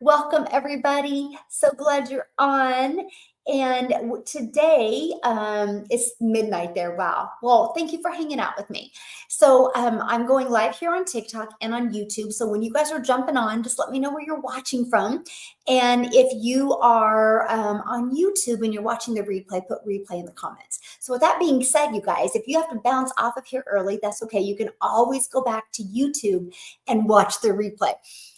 Welcome, everybody. So glad you're on. And today it's midnight there. Wow. Well, thank you for hanging out with me. So I'm going live here on TikTok and on YouTube. So when you guys are jumping on, just let me know where you're watching from. And if you are on YouTube and you're watching the replay, put replay in the comments. So with that being said, you guys, if you have to bounce off of here early, that's okay. You can always go back to YouTube and watch the replay.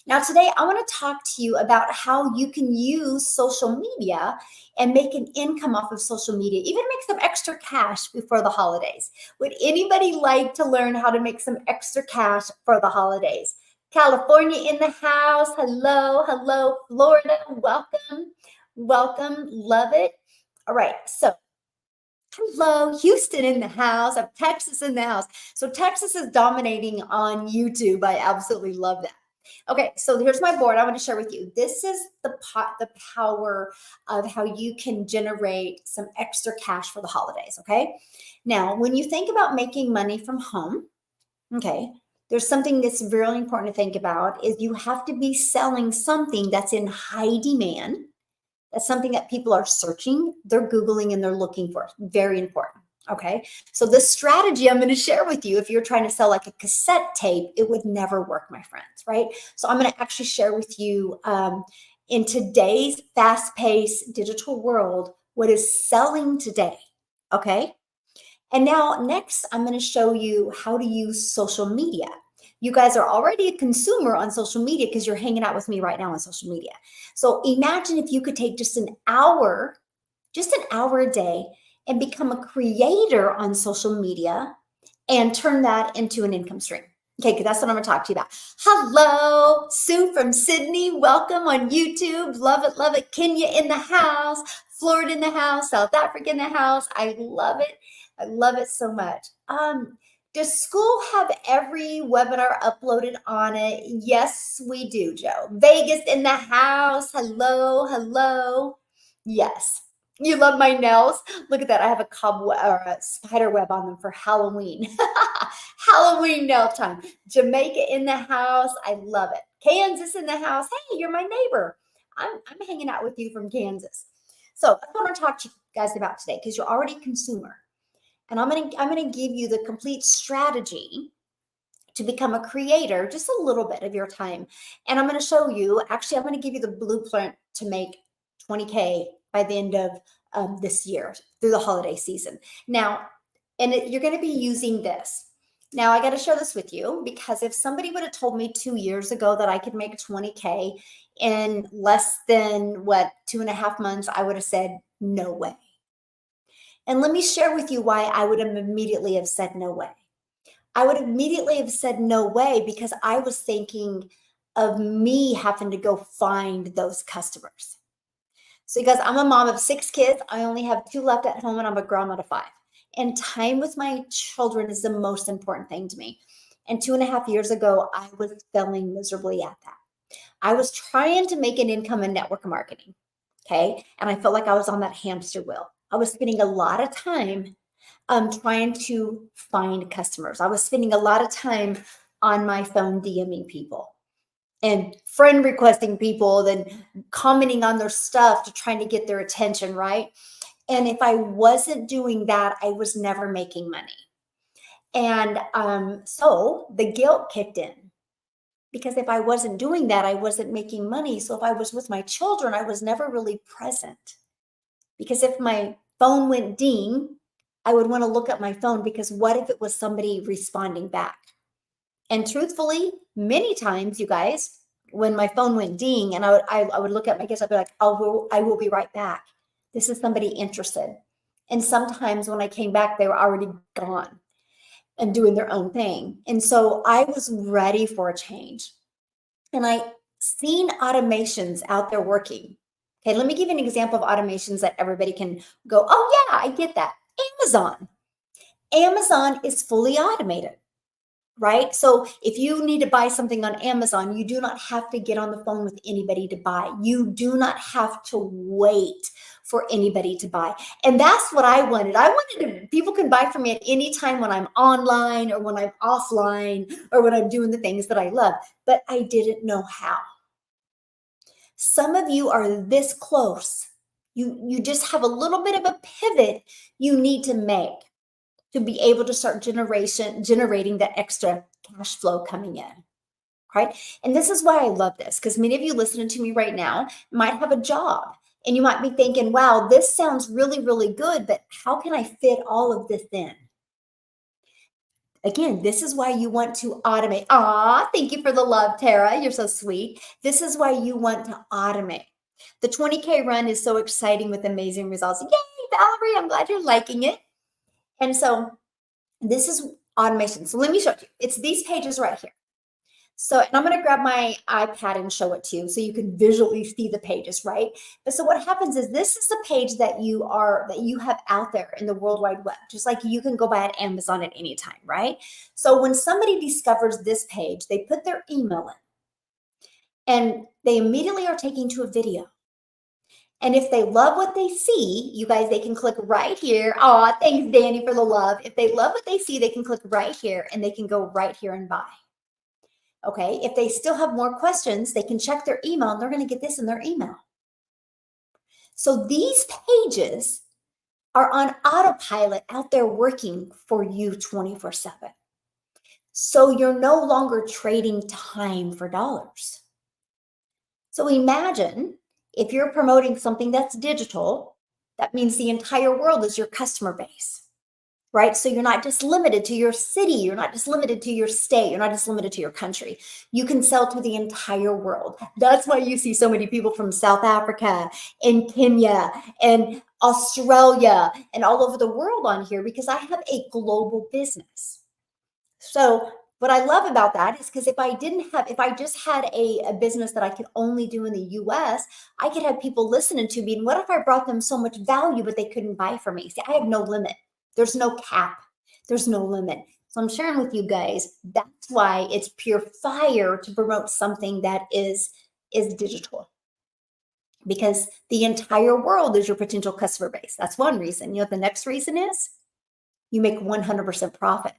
Now, today I want to talk to you about how you can use social media and make an income off of social media, even make some extra cash before the holidays. Would anybody like to learn how to make some extra cash for the holidays? California in the house. Hello, hello, Florida. Welcome, welcome. Love it. All right. So hello, Houston in the house. I have Texas in the house. So Texas is dominating on YouTube. I absolutely love that. Okay, so here's my board I want to share with you. This is the power of how you can generate some extra cash for the holidays, okay? Now, when you think about making money from home, okay, there's something that's really important to think about is you have to be selling something that's in high demand. That's something that people are searching, they're Googling, and they're looking for. Very important. Okay. So the strategy I'm going to share with you, if you're trying to sell like a cassette tape, it would never work, my friends. Right. So I'm going to actually share with you in today's fast-paced digital world, what is selling today. Okay. And now next, I'm going to show you how to use social media. You guys are already a consumer on social media because you're hanging out with me right now on social media. So imagine if you could take just an hour a day and become a creator on social media and turn that into an income stream. Okay, because that's what I'm going to talk to you about. Hello, Sue from Sydney. Welcome on YouTube. Love it, love it. Kenya in the house, Florida in the house, South Africa in the house. I love it. I love it so much. Does school have every webinar uploaded on it? Yes, we do, Joe. Vegas in the house. Hello, hello. Yes. You love my nails? Look at that. I have a cobweb or a spider web on them for Halloween. Halloween nail time. Jamaica in the house. I love it. Kansas in the house. Hey, you're my neighbor. I'm hanging out with you from Kansas. So that's what I want to talk to you guys about today because you're already a consumer. And I'm gonna give you the complete strategy to become a creator, just a little bit of your time. And I'm going to show you, actually, I'm going to give you the blueprint to make 20K by the end of this year through the holiday season. Now, you're going to be using this. Now, I got to share this with you because if somebody would have told me 2 years ago that I could make 20K in less than 2.5 months, I would have said, no way. And let me share with you why I would have immediately have said no way. I would immediately have said no way because I was thinking of me having to go find those customers. So because I'm a mom of 6 kids, I only have 2 left at home and I'm a grandma to 5. And time with my children is the most important thing to me. And 2.5 years ago, I was failing miserably at that. I was trying to make an income in network marketing. Okay. And I felt like I was on that hamster wheel. I was spending a lot of time trying to find customers. I was spending a lot of time on my phone DMing people and friend requesting people, then commenting on their stuff to trying to get their attention, right? And if I wasn't doing that, I was never making money. And so the guilt kicked in because if I wasn't doing that, I wasn't making money. So if I was with my children, I was never really present. Because if my phone went ding, I would want to look at my phone because what if it was somebody responding back? And truthfully, many times, you guys, when my phone went ding and I would look at my kids, I'd be like, I will be right back. This is somebody interested. And sometimes when I came back, they were already gone and doing their own thing. And so I was ready for a change. And I seen automations out there working. Okay, let me give you an example of automations that everybody can go, oh yeah, I get that. Amazon. Amazon is fully automated, right? So if you need to buy something on Amazon, you do not have to get on the phone with anybody to buy. You do not have to wait for anybody to buy. And that's what I wanted. I wanted people can buy from me at any time when I'm online or when I'm offline or when I'm doing the things that I love, but I didn't know how. Some of you are this close. You just have a little bit of a pivot you need to make to be able to start generating that extra cash flow coming in. Right? And this is why I love this, because many of you listening to me right now might have a job and you might be thinking, wow, this sounds really, really good, but how can I fit all of this in? Again, this is why you want to automate. Ah, thank you for the love, Tara. You're so sweet. This is why you want to automate. The 20K run is so exciting with amazing results. Yay, Valerie, I'm glad you're liking it. And so this is automation. So let me show you. It's these pages right here. So, and I'm going to grab my iPad and show it to you so you can visually see the pages, right? But so what happens is this is the page that you have out there in the World Wide Web, just like you can go buy at Amazon at any time, right? So when somebody discovers this page, they put their email in and they immediately are taken to a video. And if they love what they see, you guys, they can click right here. Oh, thanks, Danny, for the love. If they love what they see, they can click right here and they can go right here and buy. Okay, if they still have more questions, they can check their email and they're going to get this in their email. So these pages are on autopilot out there working for you 24/7. So you're no longer trading time for dollars. So imagine if you're promoting something that's digital, that means the entire world is your customer base. Right? So you're not just limited to your city. You're not just limited to your state. You're not just limited to your country. You can sell to the entire world. That's why you see so many people from South Africa and Kenya and Australia and all over the world on here because I have a global business. So what I love about that is because if I just had a business that I could only do in the US, I could have people listening to me. And what if I brought them so much value, but they couldn't buy from me? See, I have no limit. There's no cap. There's no limit. So I'm sharing with you guys, that's why it's pure fire to promote something that is digital. Because the entire world is your potential customer base. That's one reason. You know what the next reason is? You make 100% profit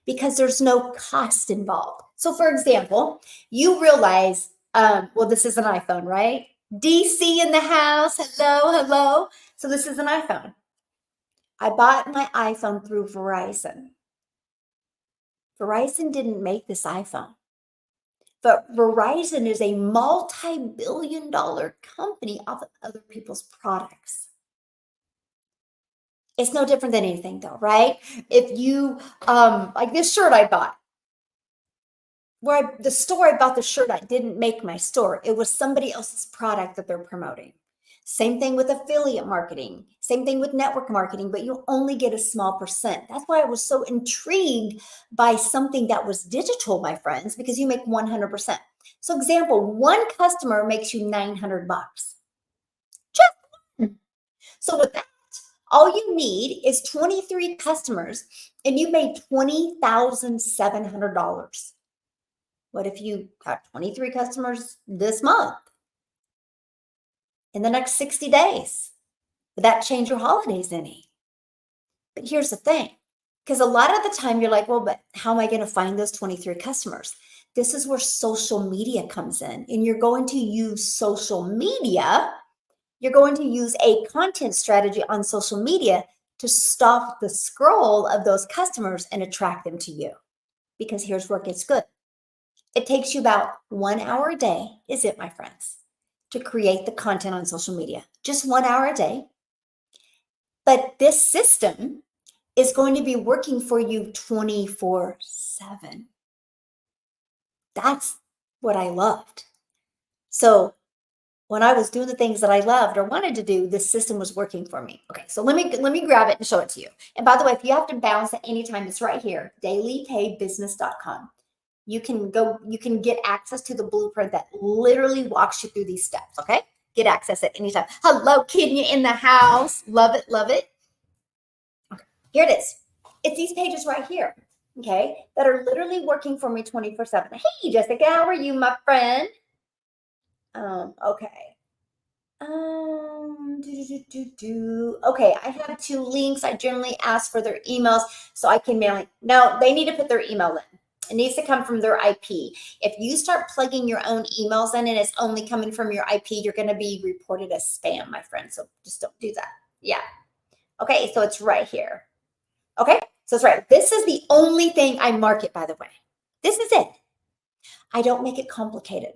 because there's no cost involved. So for example, you realize, well, this is an iPhone, right? DC in the house, hello, hello. So this is an iPhone. I bought my iPhone through Verizon. Verizon didn't make this iPhone, but Verizon is a multi-billion-dollar company off of other people's products. It's no different than anything though, right? If you, like this shirt I bought, the store I bought the shirt at didn't make my store. It was somebody else's product that they're promoting. Same thing with affiliate marketing, same thing with network marketing, but you only get a small percent. That's why I was so intrigued by something that was digital, my friends, because you make 100%. So example, one customer makes you 900 bucks. Just one. So with that, all you need is 23 customers and you made $20,700. What if you got 23 customers this month? In the next 60 days? Would that change your holidays any? But here's the thing, because a lot of the time you're like, well, but how am I going to find those 23 customers? This is where social media comes in, and you're going to use social media. You're going to use a content strategy on social media to stop the scroll of those customers and attract them to you. Because here's where it gets good. It takes you about 1 hour a day, is it, my friends, to create the content on social media. Just 1 hour a day. But this system is going to be working for you 24/7. That's what I loved. So when I was doing the things that I loved or wanted to do, this system was working for me. Okay, so let me grab it and show it to you. And by the way, if you have to bounce at any time, it's right here, dailypaybusiness.com. You can get access to the blueprint that literally walks you through these steps, okay? Get access at any time. Hello, Kenya in the house. Love it, love it. Okay, here it is. It's these pages right here, okay, that are literally working for me 24/7. Hey, Jessica, how are you, my friend? Okay. Okay, I have two links. I generally ask for their emails so I can mail it. No, they need to put their email in. It needs to come from their IP. If you start plugging your own emails in and it's only coming from your IP, you're going to be reported as spam, my friend. So just don't do that. Yeah. Okay. So it's right here. Okay. So it's right. This is the only thing I market, by the way. This is it. I don't make it complicated.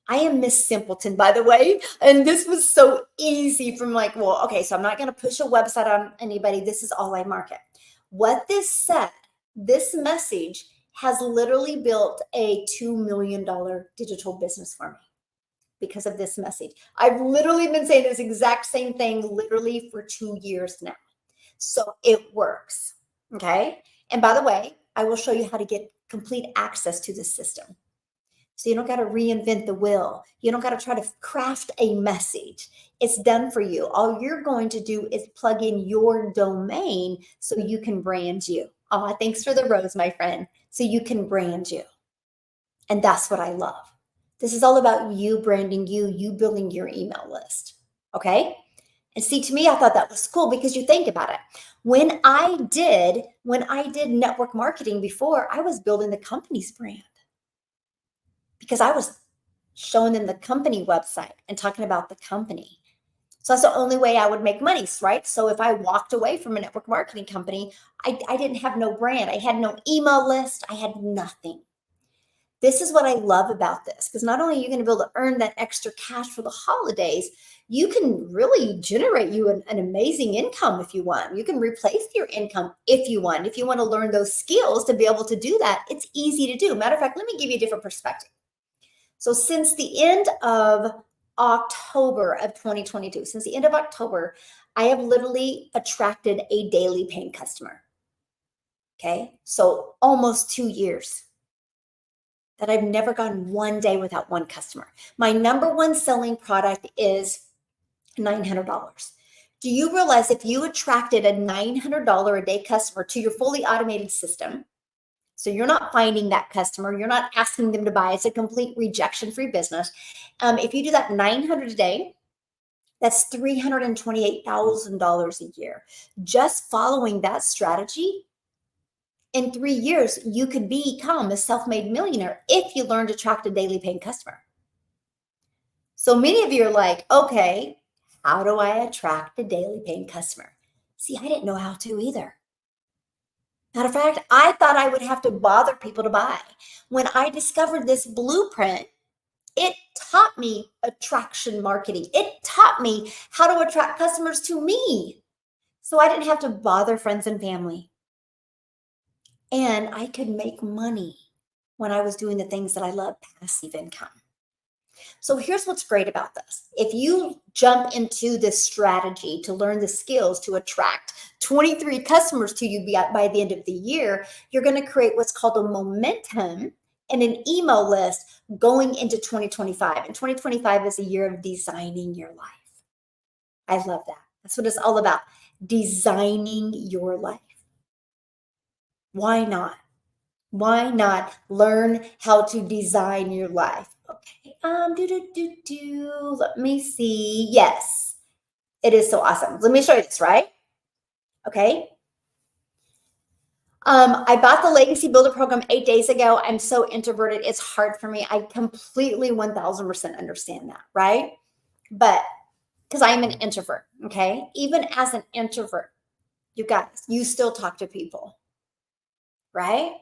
I am Miss Simpleton, by the way. And this was so easy from like, well, okay, so I'm not going to push a website on anybody. This is all I market. What this said, this message has literally built a $2 million digital business for me because of this message. I've literally been saying this exact same thing literally for 2 years now. So it works. Okay. And by the way, I will show you how to get complete access to this system. So you don't got to reinvent the wheel. You don't got to try to craft a message. It's done for you. All you're going to do is plug in your domain so you can brand you. Oh, thanks for the rose, my friend. So you can brand you. And that's what I love. This is all about you branding you building your email list. Okay. And see, to me, I thought that was cool because you think about it. When I did network marketing before, I was building the company's brand, because I was showing them the company website and talking about the company. So that's the only way I would make money, right? So if I walked away from a network marketing company, I didn't have no brand. I had no email list. I had nothing. This is what I love about this, because not only are you going to be able to earn that extra cash for the holidays, you can really generate you an amazing income if you want. You can replace your income if you want. If you want to learn those skills to be able to do that, it's easy to do. Matter of fact, let me give you a different perspective. So since the end of October of 2022, since the end of October, I have literally attracted a daily paying customer. Okay. So almost 2 years that I've never gone one day without one customer. My number one selling product is $900. Do you realize if you attracted a $900 a day customer to your fully automated system, so you're not finding that customer, you're not asking them to buy, it's a complete rejection-free business. If you do that 900 a day, that's $328,000 a year. Just following that strategy, in 3 years, you could become a self-made millionaire if you learn to attract a daily paying customer. So many of you are like, okay, how do I attract a daily paying customer? See, I didn't know how to either. Matter of fact, I thought I would have to bother people to buy. When I discovered this blueprint, it taught me attraction marketing. It taught me how to attract customers to me. So I didn't have to bother friends and family. And I could make money when I was doing the things that I love, passive income. So here's what's great about this. If you jump into this strategy to learn the skills to attract 23 customers to you by the end of the year, you're going to create what's called a momentum and an email list going into 2025. And 2025 is a year of designing your life. I love that. That's what it's all about. Designing your life. Why not? Why not learn how to design your life? Okay. Let me see. Yes, it is so awesome. Let me show you this, right? Okay. I bought the Legacy Builder program 8 days ago. I'm so introverted. It's hard for me. I completely 1000% understand that, right? But because I am an introvert, okay? Even as an introvert, you guys, you still talk to people, right?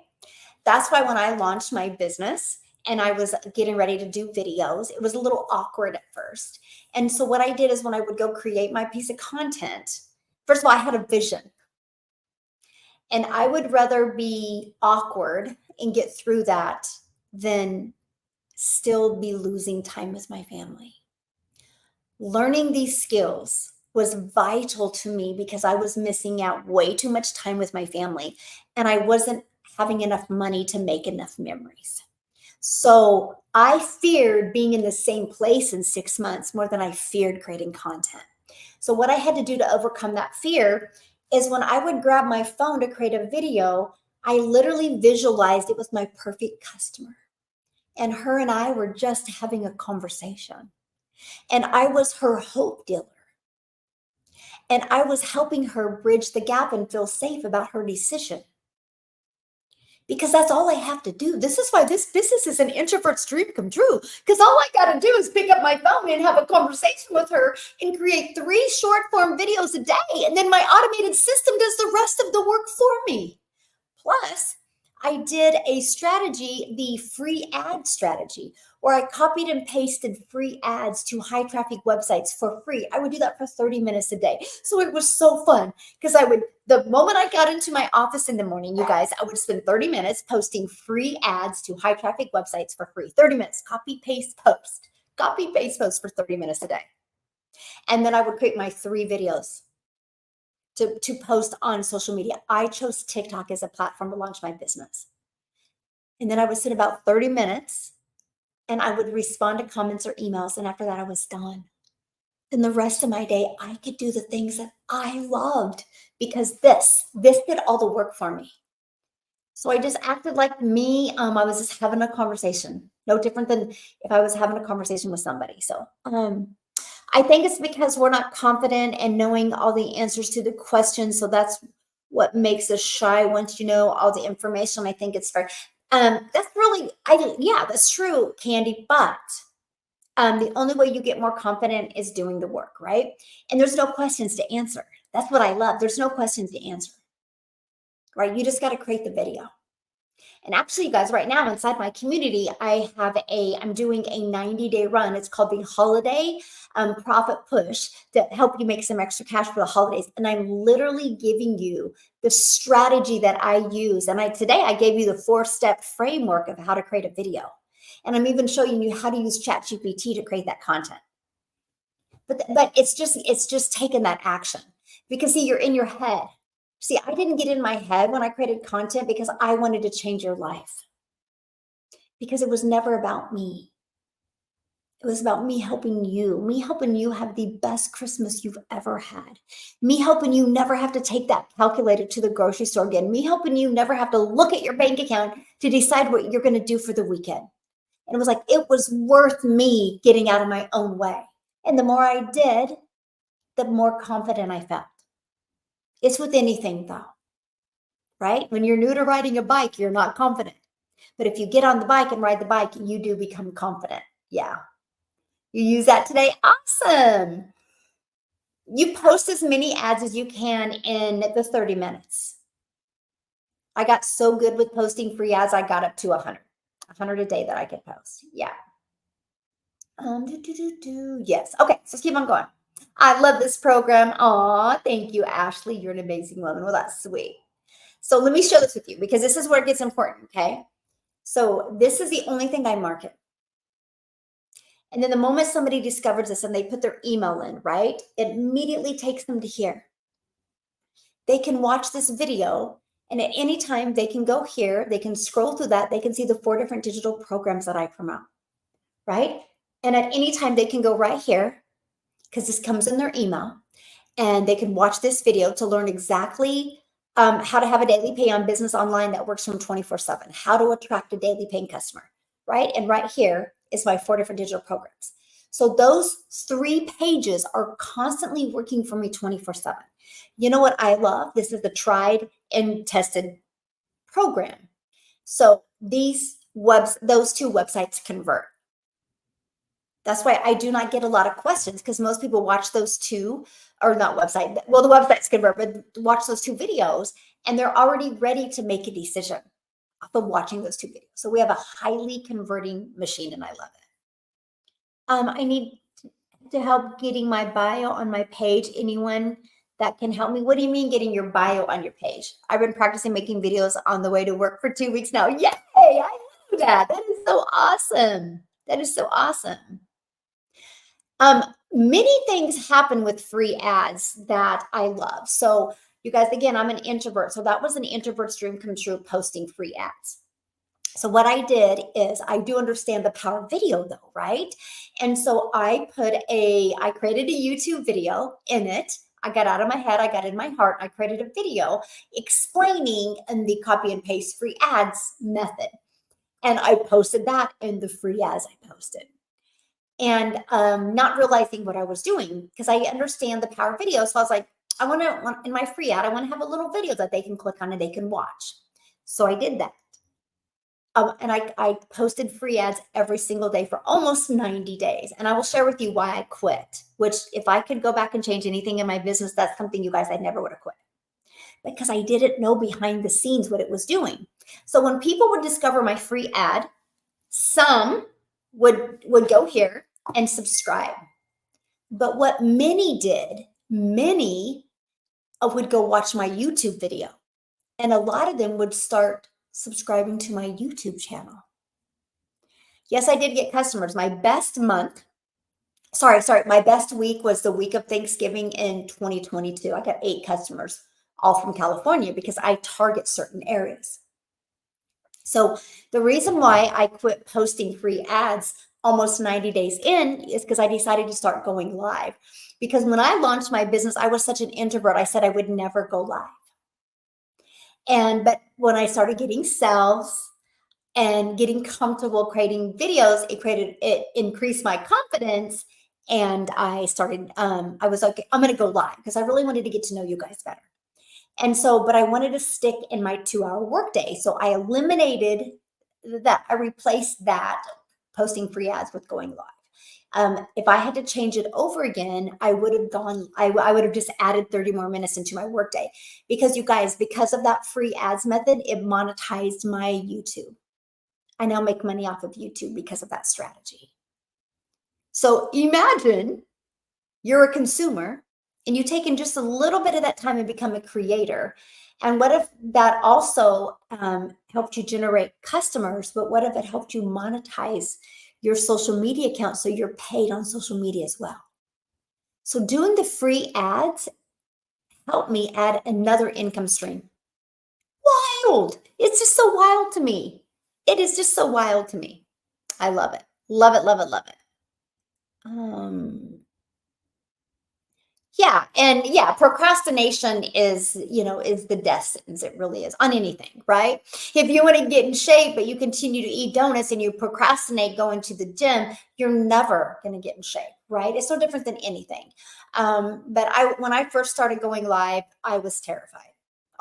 That's why when I launched my business and I was getting ready to do videos, it was a little awkward at first. And so what I did is when I would go create my piece of content, first of all, I had a vision. And I would rather be awkward and get through that than still be losing time with my family. Learning these skills was vital to me because I was missing out way too much time with my family and I wasn't having enough money to make enough memories. So I feared being in the same place in 6 months more than I feared creating content. So what I had to do to overcome that fear is when I would grab my phone to create a video, I literally visualized it was my perfect customer. And her and I were just having a conversation. And I was her hope dealer. And I was helping her bridge the gap and feel safe about her decision. because that's all I have to do. This is why this business is an introvert's dream come true, because all I got to do is pick up my phone and have a conversation with her and create 3 short form videos a day. And then my automated system does the rest of the work for me. Plus, I did a strategy, the free ad strategy, where I copied and pasted free ads to high traffic websites for free. I would do that for 30 minutes a day. So it was so fun because the moment I got into my office in the morning, you guys, I would spend 30 minutes posting free ads to high traffic websites for free. 30 minutes, copy, paste, post for 30 minutes a day. And then I would create my 3 videos to post on social media. I chose TikTok as a platform to launch my business. And then I would sit about 30 minutes and I would respond to comments or emails. And after that, I was done. Then the rest of my day, I could do the things that I loved because this did all the work for me. So I just acted like me. I was just having a conversation, no different than if I was having a conversation with somebody. So, I think it's because we're not confident and knowing all the answers to the questions. So that's what makes us shy once you know all the information. I think it's fair. That's really, yeah, that's true, Candy. But the only way you get more confident is doing the work, right? And there's no questions to answer. That's what I love. There's no questions to answer, right? You just got to create the video. And actually, you guys, right now inside my community, I'm doing a 90-day run. It's called the Holiday Profit Push to help you make some extra cash for the holidays. And I'm literally giving you the strategy that I use. And today I gave you the 4-step framework of how to create a video. And I'm even showing you how to use ChatGPT to create that content. But it's just taking that action, because see, you're in your head. See, I didn't get in my head when I created content because I wanted to change your life. Because it was never about me. It was about me helping you have the best Christmas you've ever had. Me helping you never have to take that calculator to the grocery store again. Me helping you never have to look at your bank account to decide what you're going to do for the weekend. And it was like, it was worth me getting out of my own way. And the more I did, the more confident I felt. It's with anything though, right? When you're new to riding a bike, you're not confident. But if you get on the bike and ride the bike, you do become confident. Yeah. You use that today. Awesome. You post as many ads as you can in the 30 minutes. I got so good with posting free ads, I got up to 100 a day that I could post. Yeah. Yes. Okay. So let's keep on going. I love this program. Aw, thank you, Ashley. You're an amazing woman. Well, that's sweet. So let me share this with you because this is where it gets important. Okay. So this is the only thing I market. And then the moment somebody discovers this and they put their email in, right, it immediately takes them to here. They can watch this video, and at any time they can go here, they can scroll through that, they can see the 4 different digital programs that I promote, right? And at any time they can go right here, because this comes in their email, and they can watch this video to learn exactly how to have a daily pay on business online that works from 24/7, how to attract a daily paying customer, right? And right here is my 4 different digital programs. So those 3 pages are constantly working for me 24/7. You know what I love? This is the tried and tested program. So those 2 websites convert. That's why I do not get a lot of questions, because most people watch those 2, or not website, well, the websites convert, but watch those 2 videos and they're already ready to make a decision off of watching those 2 videos. So we have a highly converting machine and I love it. I need to help getting my bio on my page. Anyone that can help me? What do you mean getting your bio on your page? I've been practicing making videos on the way to work for 2 weeks now. Yay! I love that. That is so awesome. That is so awesome. Many things happen with free ads that I love. So you guys, again, I'm an introvert. So that was an introvert's dream come true, posting free ads. So what I did is, I do understand the power of video though, right? And so I created a YouTube video in it. I got out of my head, I got in my heart, I created a video explaining in the copy and paste free ads method. And I posted that in the free ads I posted. And not realizing what I was doing, because I understand the power of video. So I was like, I want to, in my free ad, I want to have a little video that they can click on and they can watch. So I did that. and I posted free ads every single day for almost 90 days. And I will share with you why I quit, which if I could go back and change anything in my business, that's something you guys, I never would have quit because I didn't know behind the scenes what it was doing. So when people would discover my free ad, some would go here and subscribe. But what many did, many would go watch my YouTube video. And a lot of them would start subscribing to my YouTube channel. Yes, I did get customers. My best month, sorry, my best week was the week of Thanksgiving in 2022. I got 8 customers, all from California, because I target certain areas. So the reason why I quit posting free ads almost 90 days in is because I decided to start going live. Because when I launched my business, I was such an introvert. I said I would never go live. But when I started getting sales and getting comfortable creating videos, it increased my confidence. And I started, I was like, I'm going to go live because I really wanted to get to know you guys better. And so, but I wanted to stick in my 2-hour workday. So I eliminated that. I replaced that posting free ads with going live. If I had to change it over again, I would have I would have just added 30 more minutes into my workday because you guys, because of that free ads method, it monetized my YouTube. I now make money off of YouTube because of that strategy. So imagine you're a consumer and you take in just a little bit of that time and become a creator. And what if that also helped you generate customers, but what if it helped you monetize your social media account so you're paid on social media as well? So doing the free ads helped me add another income stream. Wild. It's just so wild to me. It is just so wild to me. I love it. Love it, love it, love it. Yeah, and yeah, procrastination is the death sentence. It really is on anything, right? If you want to get in shape, but you continue to eat donuts and you procrastinate going to the gym, you're never going to get in shape, right? It's no different than anything. But when I first started going live, I was terrified.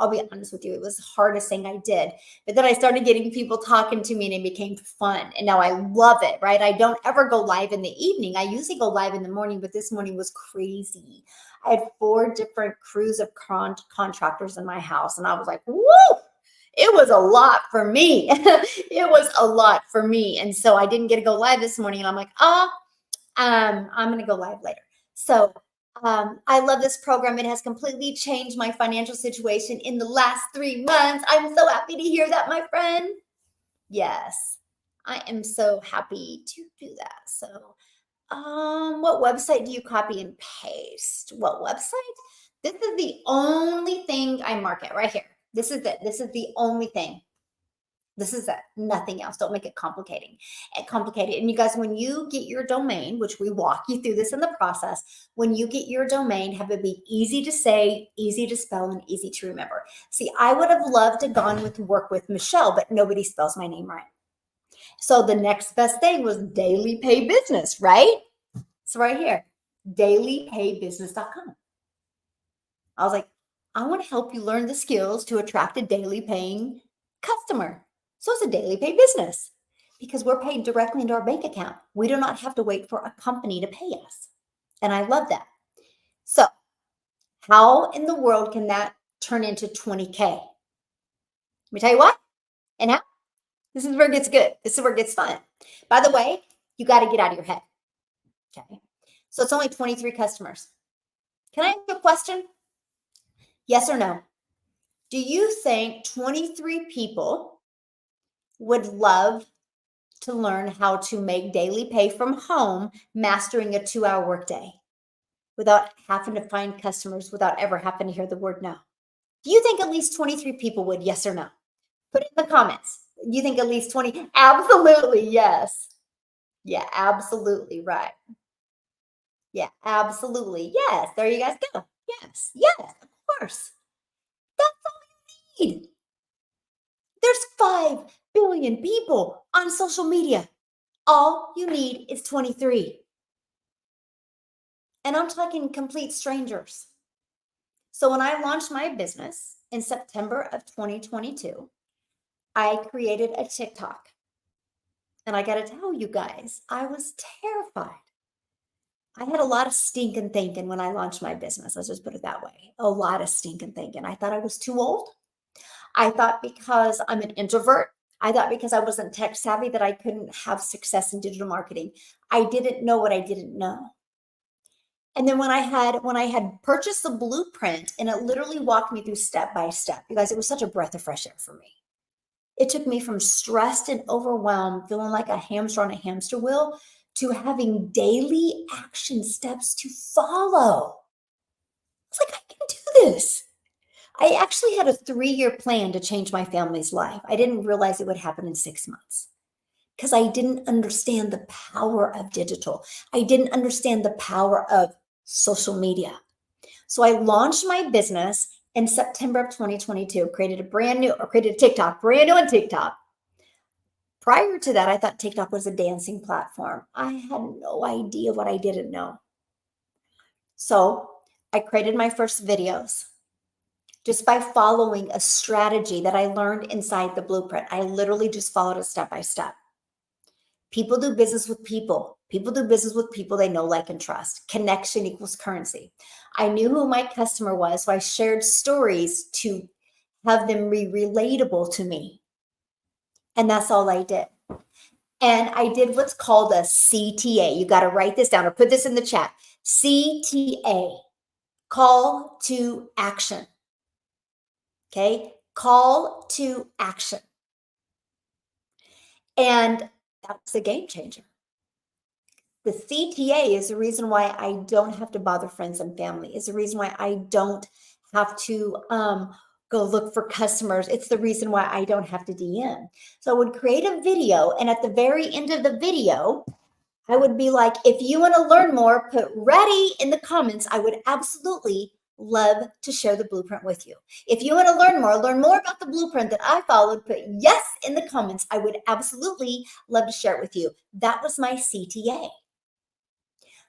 I'll be honest with you, it was the hardest thing I did. But then I started getting people talking to me and it became fun. And now I love it, right? I don't ever go live in the evening. I usually go live in the morning, but this morning was crazy. I had 4 different crews of contractors in my house. And I was like, woo, it was a lot for me. It was a lot for me. And so I didn't get to go live this morning. And I'm like, I'm going to go live later. So I love this program. It has completely changed my financial situation in the last 3 months. I'm so happy to hear that, my friend. Yes, I am so happy to do that. So, what website do you copy and paste? What website? This is the only thing I market right here. This is it. This is the only thing. This is it. Nothing else. Don't make it complicated. And you guys, when you get your domain, which we walk you through this in the process, when you get your domain, have it be easy to say, easy to spell, and easy to remember. See, I would have loved to gone with work with Michelle, but nobody spells my name right. So the next best thing was Daily Pay Business, right? So right here, dailypaybusiness.com. I was like, I want to help you learn the skills to attract a daily paying customer. So it's a daily pay business because we're paid directly into our bank account. We do not have to wait for a company to pay us. And I love that. So, how in the world can that turn into 20K? Let me tell you what and how. This is where it gets good. This is where it gets fun. By the way, you got to get out of your head. Okay. So it's only 23 customers. Can I ask you a question? Yes or no? Do you think 23 people would love to learn how to make daily pay from home, mastering a 2-hour workday without having to find customers, without ever having to hear the word no? Do you think at least 23 people would? Yes or no? Put it in the comments. You think at least 20? Absolutely, yes. Yeah, absolutely right. Yeah, absolutely. Yes. There you guys go. Yes, yes, of course. That's all you need. There's 5 billion people on social media. All you need is 23. And I'm talking complete strangers. So when I launched my business in September of 2022, I created a TikTok. And I got to tell you guys, I was terrified. I had a lot of stinking thinking when I launched my business. Let's just put it that way. A lot of stinking thinking. I thought I was too old. I thought because I'm an introvert, I thought because I wasn't tech savvy that I couldn't have success in digital marketing. I didn't know what I didn't know. And then when I had purchased the blueprint and it literally walked me through step by step, you guys, it was such a breath of fresh air for me. It took me from stressed and overwhelmed, feeling like a hamster on a hamster wheel, to having daily action steps to follow. It's like, I can do this. I actually had a 3-year plan to change my family's life. I didn't realize it would happen in 6 months because I didn't understand the power of digital. I didn't understand the power of social media. So I launched my business in September of 2022, created a TikTok, brand new on TikTok. Prior to that, I thought TikTok was a dancing platform. I had no idea what I didn't know. So I created my first videos just by following a strategy that I learned inside the blueprint. I literally just followed it step by step. People do business with people. People do business with people they know, like, and trust. Connection equals currency. I knew who my customer was, so I shared stories to have them be relatable to me. And that's all I did. And I did what's called a CTA. You got to write this down or put this in the chat. CTA, call to action. Okay, call to action. And that's a game changer. The CTA is the reason why I don't have to bother friends and family. It's the reason why I don't have to go look for customers. It's the reason why I don't have to DM. So I would create a video, and at the very end of the video, I would be like, if you want to learn more, put ready in the comments. I would absolutely love to share the blueprint with you. If you want to learn more about the blueprint that I followed, put yes in the comments. I would absolutely love to share it with you. That was my CTA.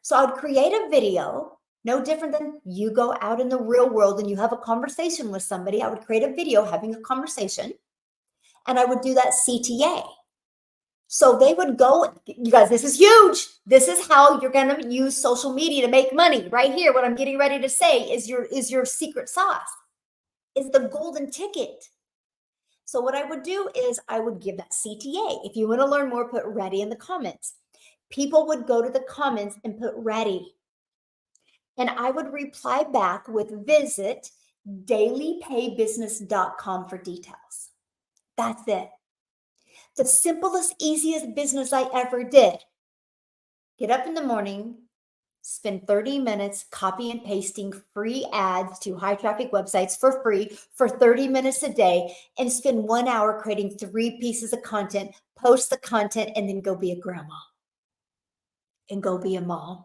So I would create a video, no different than you go out in the real world and you have a conversation with somebody. I would create a video having a conversation, and I would do that CTA. So they would go, you guys, this is huge. This is how you're going to use social media to make money. Right here, what I'm getting ready to say is your secret sauce, is the golden ticket. So what I would do is I would give that CTA. If you want to learn more, put ready in the comments. People would go to the comments and put ready. And I would reply back with visit dailypaybusiness.com for details. That's it. The simplest, easiest business I ever did. Get up in the morning, spend 30 minutes copy and pasting free ads to high traffic websites for free for 30 minutes a day, and spend 1 hour creating 3 pieces of content, post the content, and then go be a grandma and go be a mom.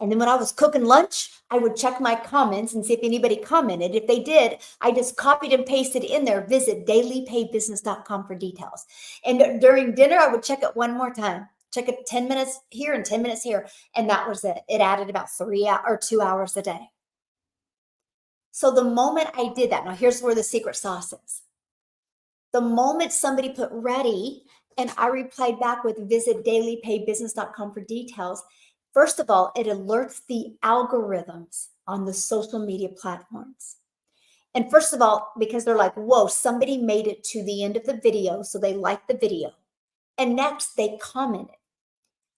And then when I was cooking lunch, I would check my comments and see if anybody commented. If they did, I just copied and pasted in there, visit dailypaybusiness.com for details. And during dinner, I would check it one more time. Check it 10 minutes here and 10 minutes here. And that was it. It added about 2 hours a day. So the moment I did that, now here's where the secret sauce is. The moment somebody put ready and I replied back with visit dailypaybusiness.com for details, first of all, it alerts the algorithms on the social media platforms. And first of all, because they're like, whoa, somebody made it to the end of the video, so they like the video. And next, they commented.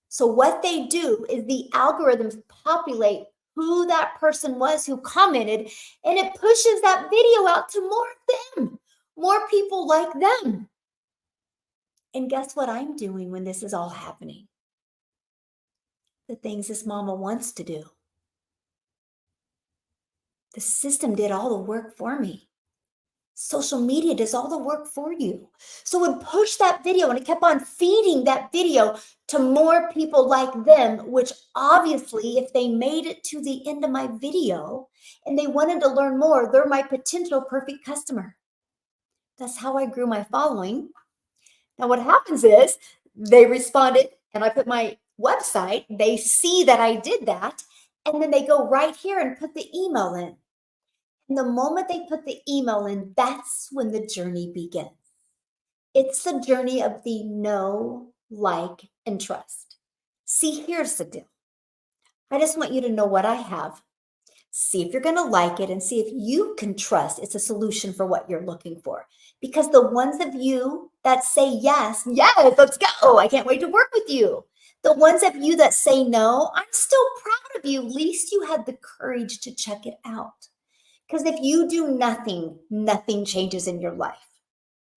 So what they do is the algorithms populate who that person was who commented, and it pushes that video out to more of them, more people like them. And guess what I'm doing when this is all happening? The things this mama wants to do. The system did all the work for me. Social media does all the work for you. So it would push that video, and it kept on feeding that video to more people like them, which obviously, if they made it to the end of my video and they wanted to learn more, they're my potential perfect customer. That's how I grew my following. Now, what happens is they responded, and I put my website, they see that I did that, and then they go right here and put the email in. And the moment they put the email in, that's when the journey begins. It's the journey of the know, like, and trust. See, here's the deal. I just want you to know what I have. See if you're going to like it and see if you can trust it's a solution for what you're looking for. Because the ones of you that say yes, yes, let's go. I can't wait to work with you. The ones of you that say no, I'm still proud of you. At least you had the courage to check it out. Because if you do nothing, nothing changes in your life.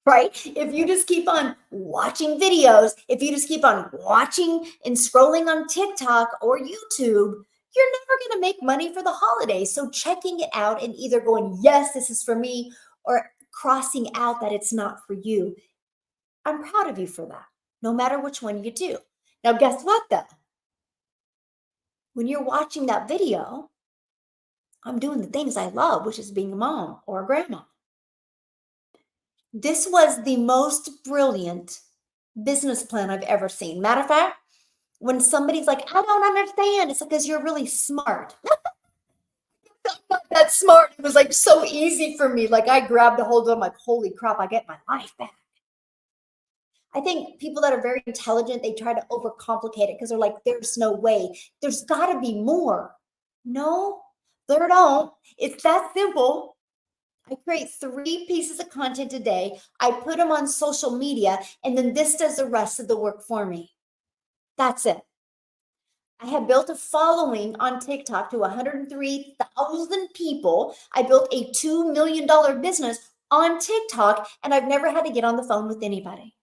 Right? If you just keep on watching videos, if you just keep on watching and scrolling on TikTok or YouTube, you're never going to make money for the holidays. So checking it out and either going, yes, this is for me, or crossing out that it's not for you. I'm proud of you for that, no matter which one you do. Now, guess what though? When you're watching that video, I'm doing the things I love, which is being a mom or a grandma. This was the most brilliant business plan I've ever seen. Matter of fact, when somebody's like, I don't understand, it's because you're really smart. I'm not that smart. It was like so easy for me. Like I grabbed a hold of it, I'm like, holy crap, I get my life back. I think people that are very intelligent, they try to overcomplicate it because they're like, there's no way. There's got to be more. No, there don't. It's that simple. I create 3 pieces of content a day. I put them on social media, and then this does the rest of the work for me. That's it. I have built a following on TikTok to 103,000 people. I built a $2 million business on TikTok, and I've never had to get on the phone with anybody.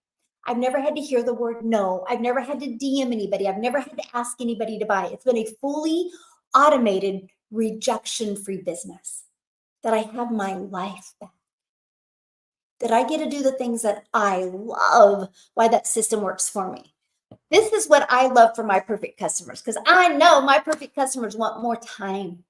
I've never had to hear the word no. I've never had to DM anybody. I've never had to ask anybody to buy. It's been a fully automated, rejection-free business that I have my life back. That I get to do the things that I love, why that system works for me. This is what I love for my perfect customers because I know my perfect customers want more time.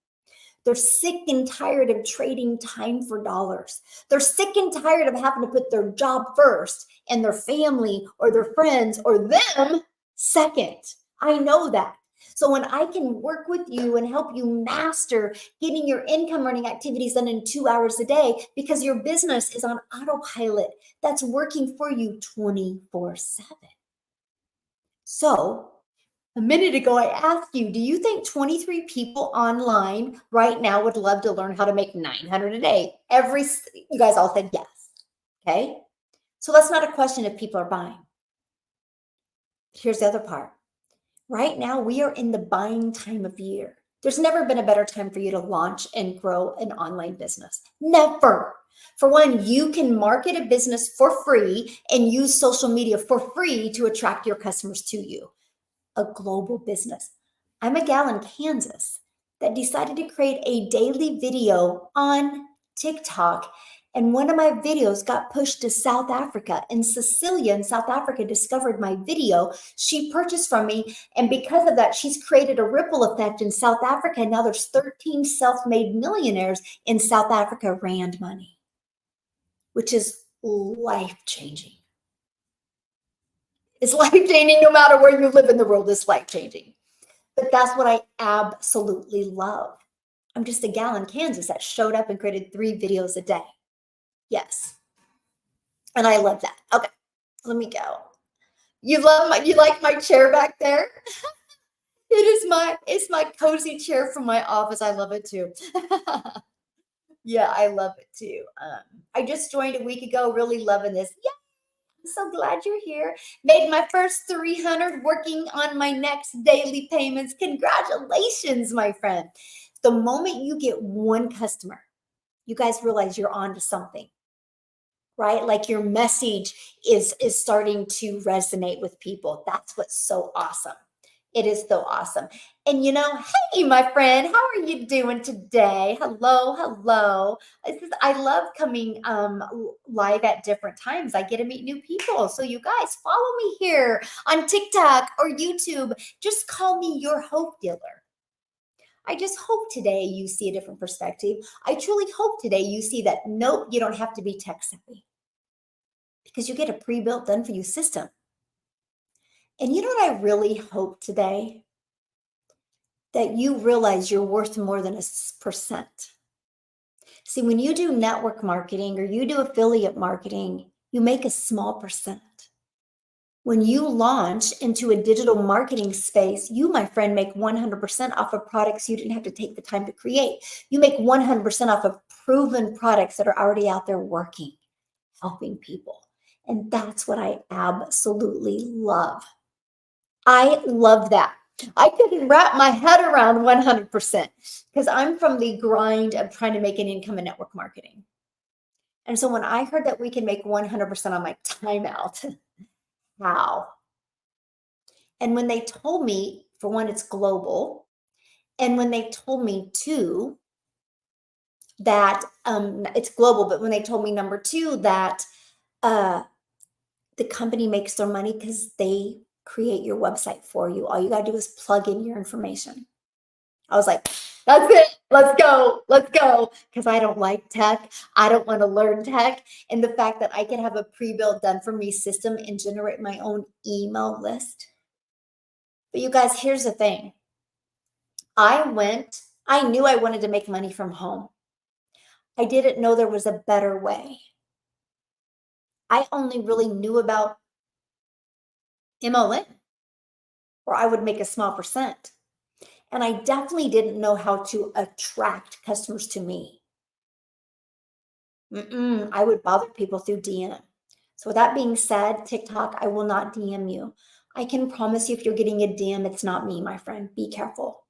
They're sick and tired of trading time for dollars. They're sick and tired of having to put their job first and their family or their friends or them second. I know that. So when I can work with you and help you master getting your income earning activities done in 2 hours a day because your business is on autopilot that's working for you 24/7. So a minute ago, I asked you, do you think 23 people online right now would love to learn how to make 900 a day? You guys all said yes. Okay. So that's not a question if people are buying. Here's the other part. Right now, we are in the buying time of year. There's never been a better time for you to launch and grow an online business. Never. For one, you can market a business for free and use social media for free to attract your customers to you. A global business. I'm a gal in Kansas that decided to create a daily video on TikTok. And one of my videos got pushed to South Africa. And Cecilia in South Africa discovered my video. She purchased from me. And because of that, she's created a ripple effect in South Africa. And now there's 13 self-made millionaires in South Africa, Rand money, which is life-changing. It's life-changing no matter where you live in the world, it's life-changing. But that's what I absolutely love. I'm just a gal in Kansas that showed up and created 3 videos a day. Yes. And I love that. Okay, let me go. You like my chair back there? It's my cozy chair from my office. I love it too. Yeah, I love it too. I just joined a week ago, really loving this. Yeah, I'm so glad you're here. Made my first 300, working on my next daily payments. Congratulations, my friend. The moment you get one customer, you guys realize you're on to something, right? Like your message is starting to resonate with people. That's what's so awesome. It is so awesome. And hey, my friend, how are you doing today? Hello, hello. I love coming live at different times. I get to meet new people. So you guys follow me here on TikTok or YouTube. Just call me your hope dealer. I just hope today you see a different perspective. I truly hope today you see that, nope, you don't have to be tech savvy because you get a pre-built done for you system. And you know what I really hope today? That you realize you're worth more than a percent. See, when you do network marketing or you do affiliate marketing, you make a small percent. When you launch into a digital marketing space, you, my friend, make 100% off of products you didn't have to take the time to create. You make 100% off of proven products that are already out there working, helping people. And that's what I absolutely love. I love that. I couldn't wrap my head around 100% because I'm from the grind of trying to make an income in network marketing. And so when I heard that we can make 100%, I'm like, time out. How? And when they told me, for one, it's global. And when they told me, two, that it's global, but when they told me, number two, that uh, the company makes their money because they create your website for you. All you got to do is plug in your information. I was like, that's it. Let's go. Let's go. Because I don't like tech. I don't want to learn tech. And the fact that I can have a pre-built done for me system and generate my own email list. But you guys, here's the thing. I knew I wanted to make money from home. I didn't know there was a better way. I only really knew about MLM, where I would make a small percent. And I definitely didn't know how to attract customers to me. I would bother people through DM. So with that being said, TikTok, I will not DM you. I can promise you if you're getting a DM, it's not me, my friend. Be careful.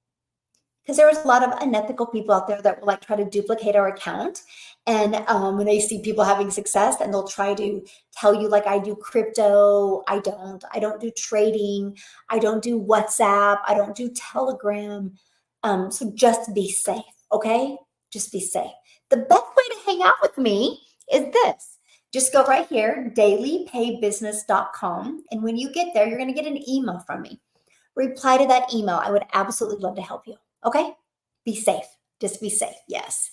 Because there's a lot of unethical people out there that will like try to duplicate our account. And when they see people having success, then they'll try to tell you like, I do crypto. I don't do trading. I don't do WhatsApp. I don't do Telegram. So just be safe, okay? Just be safe. The best way to hang out with me is this. Just go right here, dailypaybusiness.com. And when you get there, you're going to get an email from me. Reply to that email. I would absolutely love to help you. Okay? Be safe. Just be safe. Yes.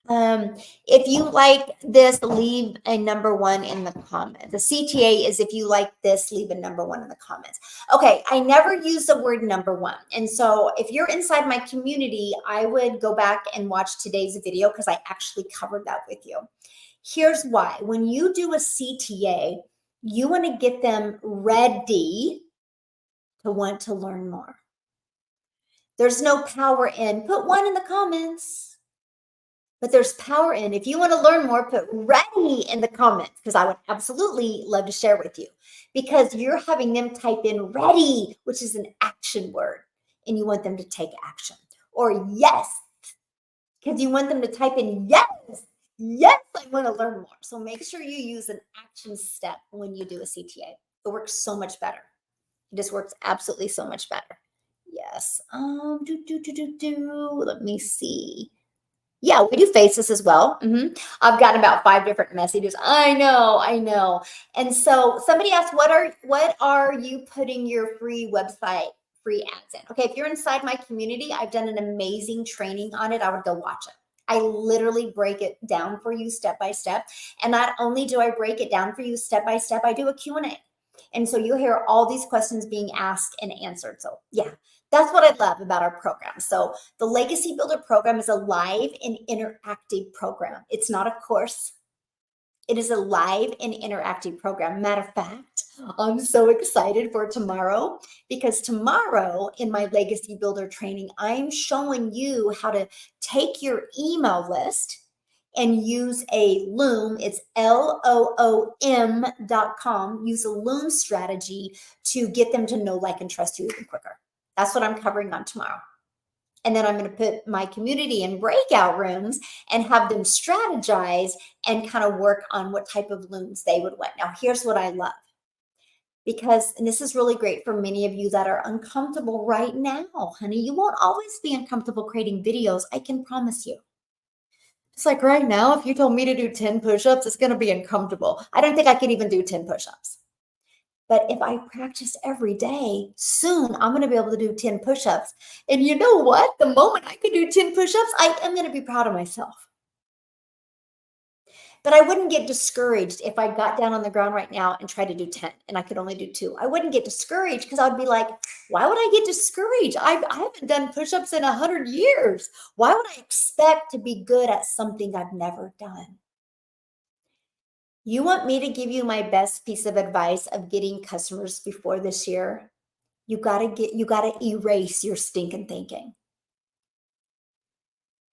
If you like this, leave a number one in the comments. The CTA is if you like this, leave a number one in the comments. Okay, I never use the word number one. And so if you're inside my community, I would go back and watch today's video because I actually covered that with you. Here's why. When you do a CTA, you want to get them ready to want to learn more. There's no power in, put one in the comments. But there's power in, if you want to learn more, put ready in the comments because I would absolutely love to share with you because you're having them type in ready, which is an action word, and you want them to take action. Or yes, because you want them to type in yes, yes, I want to learn more. So make sure you use an action step when you do a CTA. It works so much better. It just works absolutely so much better. Yes. Let me see. Yeah, we do faces as well. I've gotten about 5 different messages. I know. And so somebody asked, what are you putting your free website, free ads in? Okay, if you're inside my community, I've done an amazing training on it. I would go watch it. I literally break it down for you step by step. And not only do I break it down for you step by step, I do a Q&A. And so you'll hear all these questions being asked and answered. So yeah, that's what I love about our program. So the Legacy Builder program is a live and interactive program. It's not a course. It is a live and interactive program. Matter of fact, I'm so excited for tomorrow because tomorrow in my Legacy Builder training, I'm showing you how to take your email list and use a Loom. It's LOOM.com. Use a Loom strategy to get them to know, like, and trust you even quicker. That's what I'm covering on tomorrow. And then I'm going to put my community in breakout rooms and have them strategize and kind of work on what type of looms they would want. Now, here's what I love. Because, and this is really great for many of you that are uncomfortable right now, honey. You won't always be uncomfortable creating videos. I can promise you. It's like right now, if you told me to do 10 push-ups, it's going to be uncomfortable. I don't think I could even do 10 push-ups. But if I practice every day, soon I'm going to be able to do 10 push-ups. And you know what? The moment I can do 10 push-ups, I am going to be proud of myself. But I wouldn't get discouraged if I got down on the ground right now and tried to do 10 and I could only do 2. I wouldn't get discouraged because I would be like, why would I get discouraged? I haven't done push-ups in 100 years. Why would I expect to be good at something I've never done? You want me to give you my best piece of advice of getting customers before this year? You gotta erase your stinking thinking.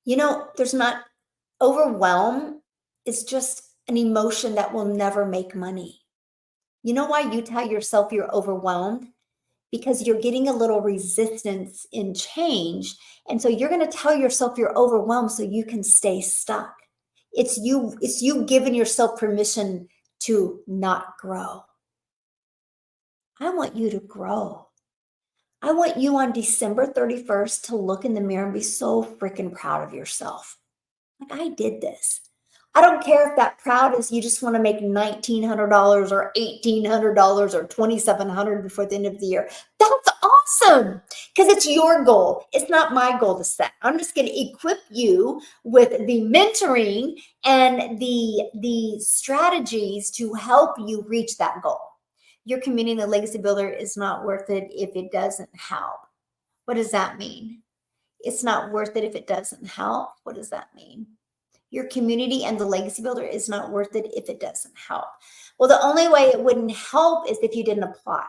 There's not overwhelm is just an emotion that will never make money. You know why you tell yourself you're overwhelmed? Because you're getting a little resistance in change. And so you're going to tell yourself you're overwhelmed so you can stay stuck. It's you giving yourself permission to not grow. I want you to grow. I want you on December 31st to look in the mirror and be so freaking proud of yourself. Like, I did this. I don't care if that proud is you just want to make $1,900 or $1,800 or $2,700 before the end of the year. That's awesome because it's your goal. It's not my goal to set. I'm just going to equip you with the mentoring and the strategies to help you reach that goal. Your community, the legacy builder, is not worth it if it doesn't help. What does that mean? It's not worth it if it doesn't help. What does that mean? Your community and the legacy builder is not worth it if it doesn't help. Well, the only way it wouldn't help is if you didn't apply.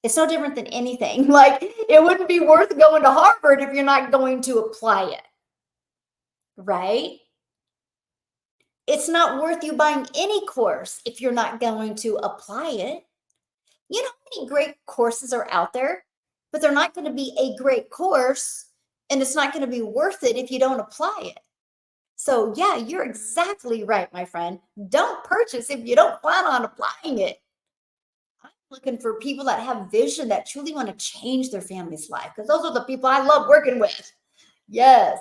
It's no different than anything. Like, it wouldn't be worth going to Harvard if you're not going to apply it, right? It's not worth you buying any course if you're not going to apply it. You know how many great courses are out there, but they're not going to be a great course, and it's not going to be worth it if you don't apply it. So yeah, you're exactly right, my friend. Don't purchase if you don't plan on applying it. I'm looking for people that have vision, that truly want to change their family's life, because those are the people I love working with. Yes.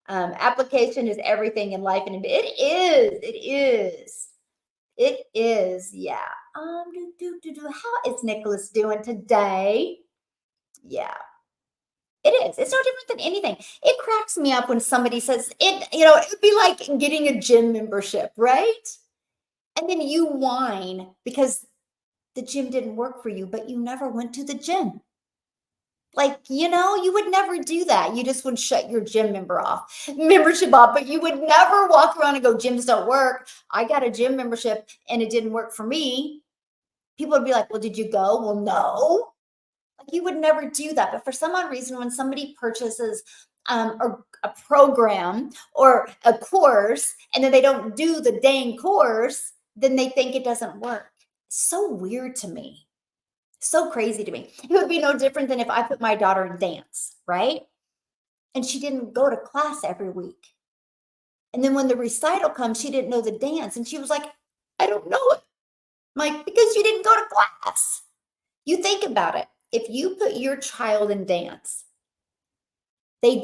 Application is everything in life, and it is. Yeah. How is Nicholas doing today? Yeah. It is. It's no different than anything. It cracks me up when somebody says it would be like getting a gym membership, right? And then you whine because the gym didn't work for you, but you never went to the gym. Like, you would never do that. You just would shut your membership off, but you would never walk around and go, gyms don't work. I got a gym membership and it didn't work for me. People would be like, well, did you go? Well, no. Like, you would never do that. But for some odd reason, when somebody purchases a program or a course and then they don't do the dang course, then they think it doesn't work. So weird to me. So crazy to me. It would be no different than if I put my daughter in dance, right? And she didn't go to class every week. And then when the recital comes, she didn't know the dance. And she was like, I don't know it. I'm like, because you didn't go to class. You think about it. If you put your child in dance, they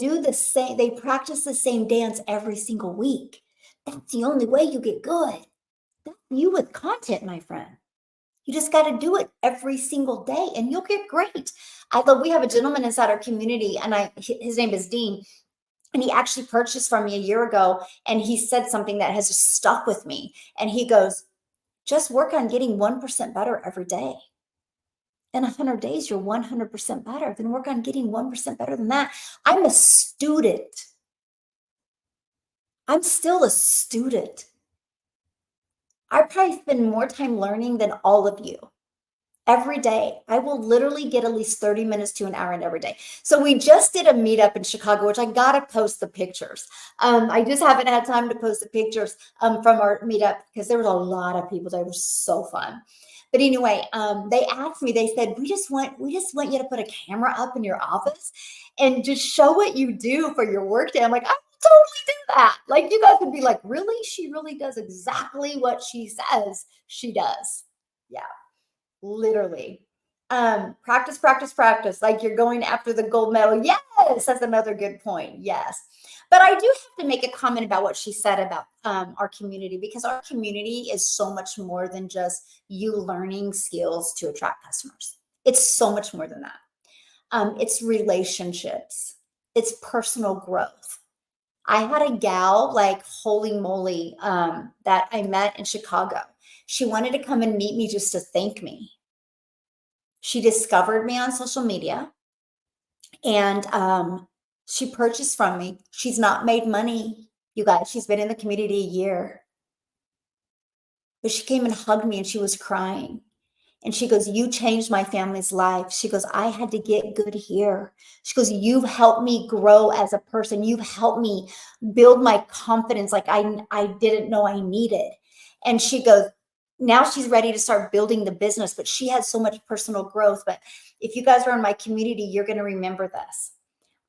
practice the same dance every single week. That's the only way you get good. That's you with content, my friend. You just got to do it every single day and you'll get great. We have a gentleman inside our community, and his name is Dean, and he actually purchased from me a year ago, and he said something that has just stuck with me. And he goes, just work on getting 1% better every day. In 100 days, you're 100% better. Then work on getting 1% better than that. I'm a student. I'm still a student. I probably spend more time learning than all of you. Every day, I will literally get at least 30 minutes to an hour in every day. So we just did a meetup in Chicago, which I got to post the pictures. I just haven't had time to post the pictures from our meetup because there was a lot of people there. It was so fun. But anyway, they asked me, they said, we just want you to put a camera up in your office and just show what you do for your work day. I'm like, I will totally do that. Like, you guys would be like, really? She really does exactly what she says she does. Yeah. Literally. Practice, practice, practice. Like you're going after the gold medal. Yes, that's another good point. Yes. But I do have to make a comment about what she said about our community, because our community is so much more than just you learning skills to attract customers. It's so much more than that. It's relationships. It's personal growth. I had a gal, like, holy moly, that I met in Chicago. She wanted to come and meet me just to thank me. She discovered me on social media and she purchased from me. She's not made money, you guys. She's been in the community a year, but she came and hugged me and she was crying. And she goes, "You changed my family's life." She goes, "I had to get good here." She goes, "You've helped me grow as a person. You've helped me build my confidence like I didn't know I needed." And she goes, now she's ready to start building the business, but she had so much personal growth. But if you guys are in my community, you're going to remember this.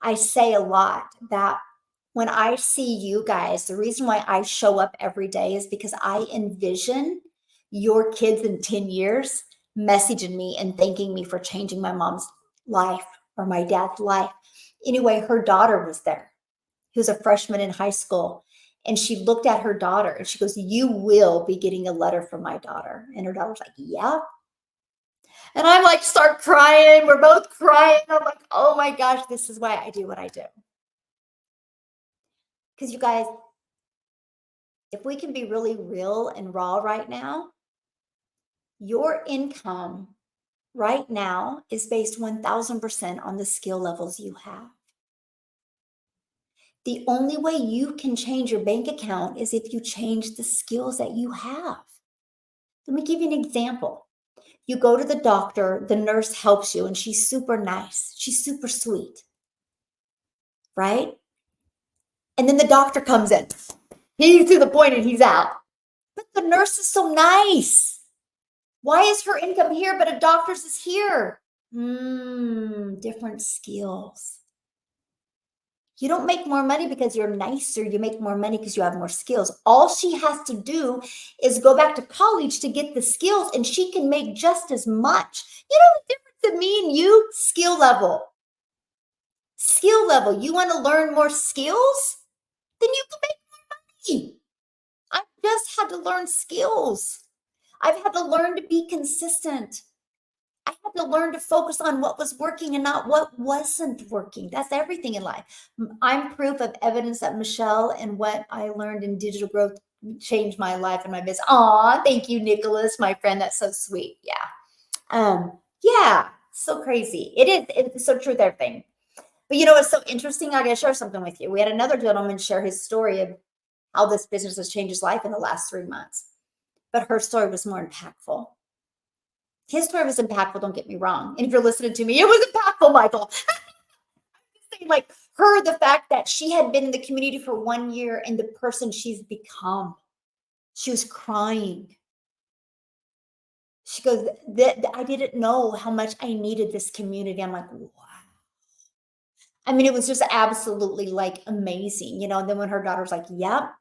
I say a lot that when I see you guys, the reason why I show up every day is because I envision your kids in 10 years messaging me and thanking me for changing my mom's life or my dad's life. Anyway, her daughter was there, who's a freshman in high school. And she looked at her daughter and she goes, "You will be getting a letter from my daughter." And her daughter's like, "Yeah." And I'm like, start crying. We're both crying. I'm like, oh my gosh, this is why I do what I do. Because you guys, if we can be really real and raw right now, your income right now is based 1000% on the skill levels you have. The only way you can change your bank account is if you change the skills that you have. Let me give you an example. You go to the doctor, the nurse helps you, and she's super nice. She's super sweet, right? And then the doctor comes in. He's to the point and he's out. But the nurse is so nice. Why is her income here, but a doctor's is here? Different skills. You don't make more money because you're nicer. You make more money because you have more skills. All she has to do is go back to college to get the skills, and she can make just as much. You know the difference in me and you? Skill level. Skill level. You want to learn more skills? Then you can make more money. I just had to learn skills. I've had to learn to be consistent. I had to learn to focus on what was working and not what wasn't working. That's everything in life. I'm proof of evidence that Michelle and what I learned in digital growth changed my life and my business. Aw, thank you, Nicholas, my friend. That's so sweet. Yeah. Yeah, so crazy. It's so true with everything. But you know what's so interesting? I gotta share something with you. We had another gentleman share his story of how this business has changed his life in the last 3 months. But her story was more impactful. His story was impactful, don't get me wrong. And if you're listening to me, it was impactful, Michael. Like her, the fact that she had been in the community for 1 year and the person she's become. She was crying. She goes, I didn't know how much I needed this community. I'm like, wow. I mean, it was just absolutely like amazing, you know. And then when her daughter's like, "Yep,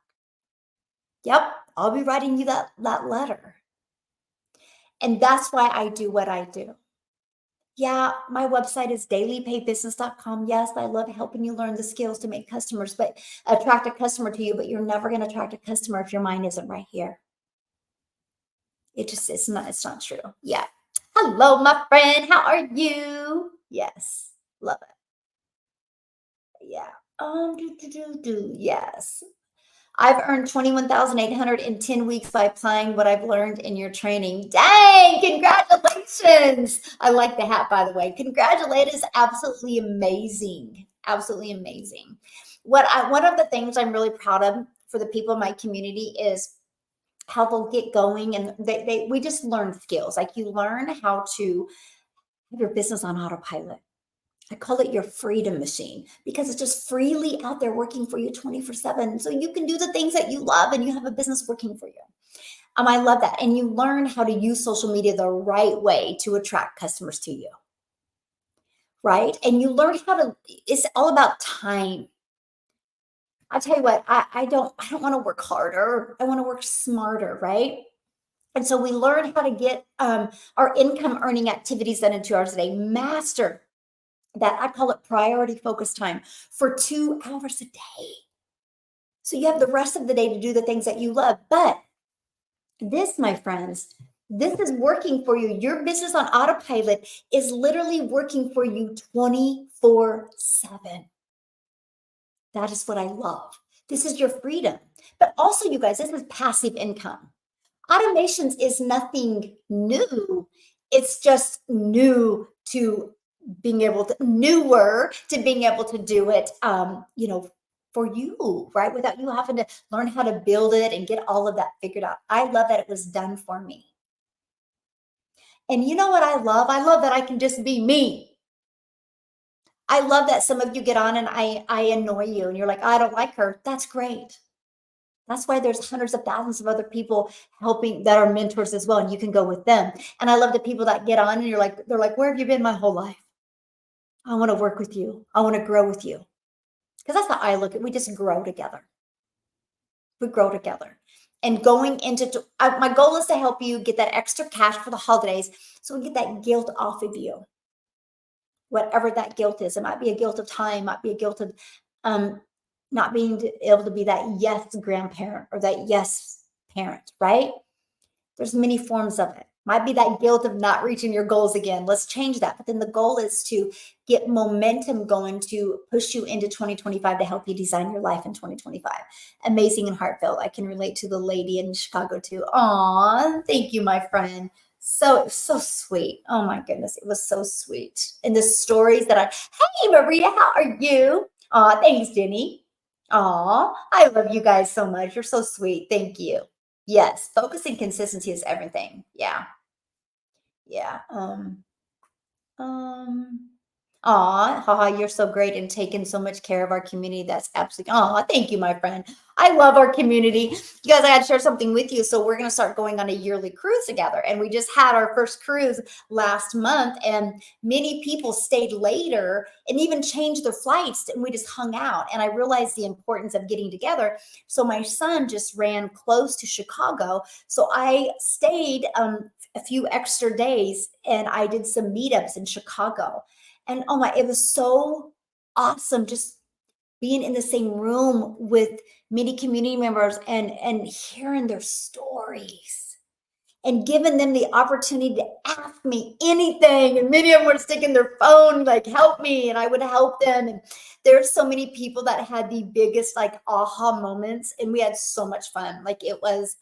yep, I'll be writing you that letter." And that's why I do what I do. Yeah, my website is dailypaybusiness.com. Yes, I love helping you learn the skills to make customers, but attract a customer to you, but you're never going to attract a customer if your mind isn't right here. It's not true. Yeah. Hello, my friend. How are you? Yes. Love it. Yeah. Yes. I've earned 21,800 in 10 weeks by applying what I've learned in your training. Dang, congratulations. I like the hat, by the way. Congratulations. Absolutely amazing. Absolutely amazing. One of the things I'm really proud of for the people in my community is how they'll get going and we just learn skills. Like you learn how to have your business on autopilot. I call it your freedom machine because it's just freely out there working for you 24/7. So you can do the things that you love and you have a business working for you. I love that. And you learn how to use social media the right way to attract customers to you. Right. And you learn how to, it's all about time. I tell you what, I don't want to work harder. I want to work smarter. Right. And so we learn how to get our income earning activities done in 2 hours a day, master that. I call it priority focus time for 2 hours a day. So you have the rest of the day to do the things that you love. But this, my friends, this is working for you. Your business on autopilot is literally working for you 24/7. That is what I love. This is your freedom. But also, you guys, this is passive income. Automations is nothing new. It's just new to being able to newer to being able to do it, for you, right? Without you having to learn how to build it and get all of that figured out. I love that it was done for me. And you know what I love? I love that I can just be me. I love that some of you get on and I annoy you and you're like, I don't like her. That's great. That's why there's hundreds of thousands of other people helping that are mentors as well, and you can go with them. And I love the people that get on and they're like, where have you been my whole life? I want to work with you. I want to grow with you. Because that's how I look at it. We just grow together. We grow together. And going into my goal is to help you get that extra cash for the holidays so we get that guilt off of you. Whatever that guilt is. It might be a guilt of time, might be a guilt of um, not being able to be that yes grandparent or that yes parent, right? There's many forms of it. Might be that guilt of not reaching your goals again. Let's change that. But then the goal is to get momentum going to push you into 2025 to help you design your life in 2025. Amazing and heartfelt. I can relate to the lady in Chicago too. Aw, thank you, my friend. So sweet. Oh my goodness, it was so sweet. And the stories that hey Maria, how are you? Aw, thanks, Jenny. Aw, I love you guys so much. You're so sweet. Thank you. Yes, focusing consistency is everything. Yeah, yeah. Um, Aw, haha, you're so great and taking so much care of our community. That's absolutely, aw, thank you, my friend. I love our community. You guys, I had to share something with you. So we're going to start going on a yearly cruise together. And we just had our first cruise last month, and many people stayed later and even changed their flights. And we just hung out. And I realized the importance of getting together. So my son just ran close to Chicago. So I stayed a few extra days and I did some meetups in Chicago. And oh my, it was so awesome just being in the same room with many community members and hearing their stories and giving them the opportunity to ask me anything. And many of them were sticking their phone, like, help me. And I would help them. And there's so many people that had the biggest like aha moments. And we had so much fun. Like it was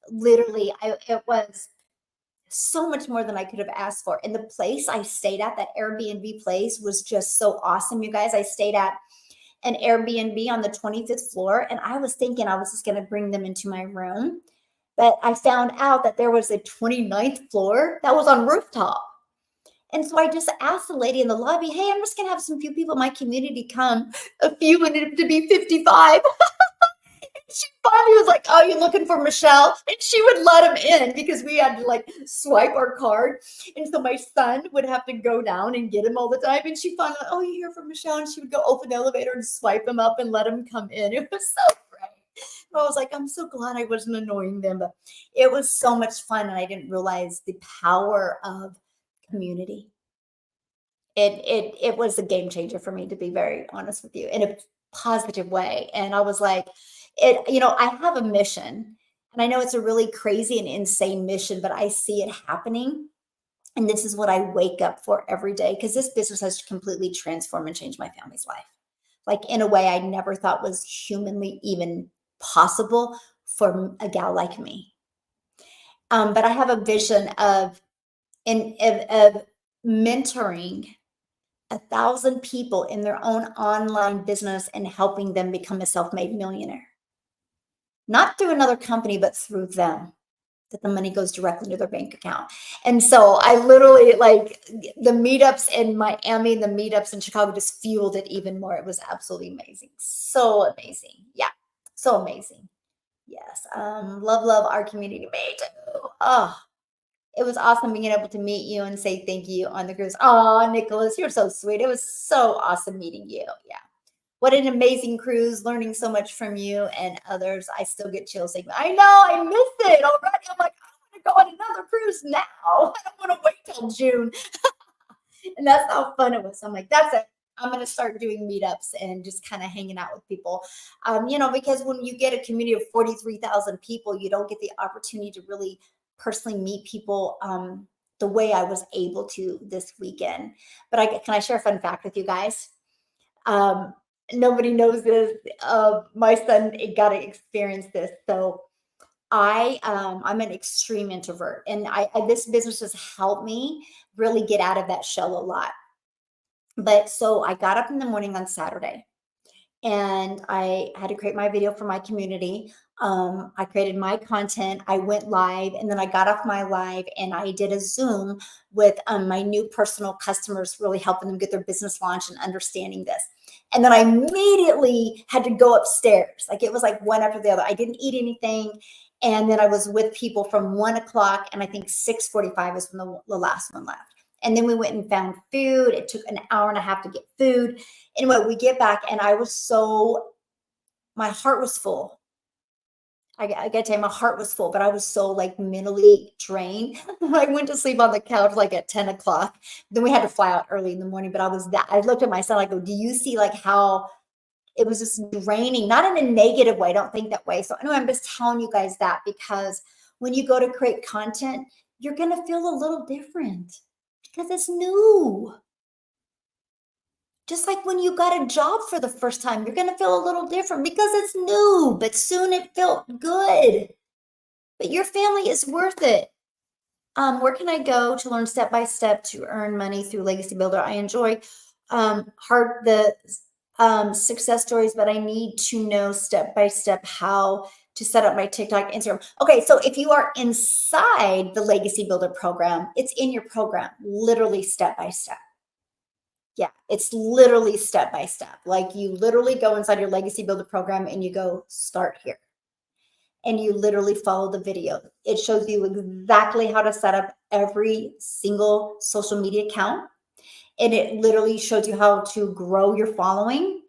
literally, it was so much more than I could have asked for. And the place I stayed at, that Airbnb place, was just so awesome, you guys. I stayed at an Airbnb on the 25th floor, and I was thinking I was just going to bring them into my room. But I found out that there was a 29th floor that was on rooftop. And so I just asked the lady in the lobby, hey, I'm just going to have some few people in my community come. A few wanted to be 55. She finally was like, oh, you looking for Michelle? And she would let him in because we had to like swipe our card. And so my son would have to go down and get him all the time. And she finally, oh, you here from Michelle? And she would go open the elevator and swipe him up and let him come in. It was so great. I was like, I'm so glad I wasn't annoying them, but it was so much fun. And I didn't realize the power of community. It was a game changer for me, to be very honest with you, in a positive way. And I was like, I have a mission, and I know it's a really crazy and insane mission, but I see it happening. And this is what I wake up for every day, because this business has completely transformed and changed my family's life. Like in a way I never thought was humanly even possible for a gal like me. But I have a vision of mentoring 1,000 people in their own online business and helping them become a self-made millionaire. Not through another company, but through them, that the money goes directly into their bank account. And so I literally, like, the meetups in Miami and the meetups in Chicago just fueled it even more. It was absolutely amazing. So amazing. Yeah. So amazing. Yes. Love our community. Me too. Oh, it was awesome being able to meet you and say thank you on the cruise. Oh, Nicholas, you're so sweet. It was so awesome meeting you. Yeah. What an amazing cruise, learning so much from you and others. I still get chills. Like, I know, I missed it already. I'm like, I want to go on another cruise now. I don't want to wait till June. And that's how fun it was. So I'm like, that's it. I'm going to start doing meetups and just kind of hanging out with people. Because when you get a community of 43,000 people, you don't get the opportunity to really personally meet people the way I was able to this weekend. But can I share a fun fact with you guys? Um, Nobody knows this. My son got to experience this. So I'm an extreme introvert, and this business has helped me really get out of that shell a lot. But so I got up in the morning on Saturday and I had to create my video for my community. I created my content. I went live, and then I got off my live and I did a Zoom with my new personal customers, really helping them get their business launched and understanding this. And then I immediately had to go upstairs. Like it was like one after the other. I didn't eat anything. And then I was with people from 1 o'clock, and I think 6:45 is when the last one left. And then we went and found food. It took an hour and a half to get food. Anyway, we get back, and my heart was full. I got to tell you, my heart was full, but I was so like mentally drained. I went to sleep on the couch like at 10 o'clock. Then we had to fly out early in the morning, but I looked at my son, I go, do you see like how it was just draining? Not in a negative way. I don't think that way. So anyway, I'm just telling you guys that because when you go to create content, you're going to feel a little different because it's new. Just like when you got a job for the first time, you're going to feel a little different because it's new, but soon it felt good. But your family is worth it. Where can I go to learn step by step to earn money through Legacy Builder? I enjoy success stories, but I need to know step by step how to set up my TikTok, Instagram. Okay, so if you are inside the Legacy Builder program, it's in your program, literally step by step. Yeah, it's literally step by step. Like you literally go inside your Legacy Builder program and you go start here. And you literally follow the video. It shows you exactly how to set up every single social media account. And it literally shows you how to grow your following.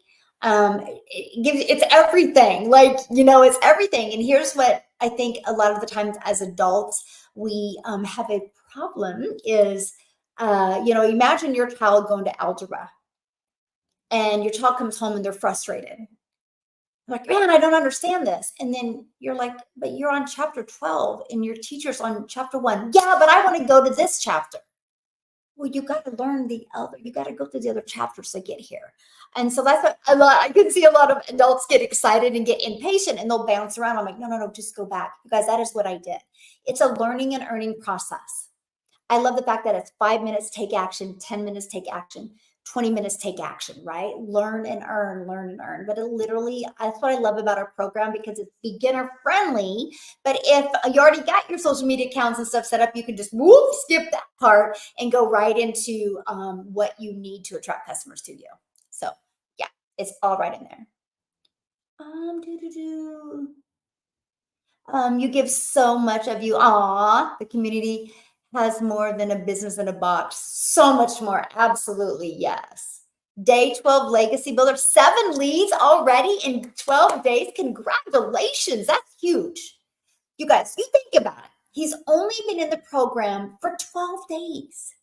It's everything. Like, it's everything. And here's what I think a lot of the times as adults, we have a problem is, imagine your child going to algebra and your child comes home and they're frustrated. Like, man, I don't understand this. And then you're like, but you're on chapter 12 and your teacher's on chapter 1. Yeah, but I want to go to this chapter. Well, you got to learn you got to go through the other chapters to get here. And so that's what I can see a lot of adults get excited and get impatient and they'll bounce around. I'm like, no, just go back. You guys, that is what I did. It's a learning and earning process. I love the fact that it's 5 minutes, take action, 10 minutes, take action, 20 minutes, take action, right? Learn and earn, learn and earn. But it literally, that's what I love about our program because it's beginner friendly. But if you already got your social media accounts and stuff set up, you can just skip that part and go right into what you need to attract customers to you. So yeah, it's all right in there. You give so much of you. The community has more than a business in a box. So much more. Absolutely, yes. Day 12 Legacy Builder, 7 leads already in 12 days. Congratulations. That's huge. You guys, you think about it. He's only been in the program for 12 days.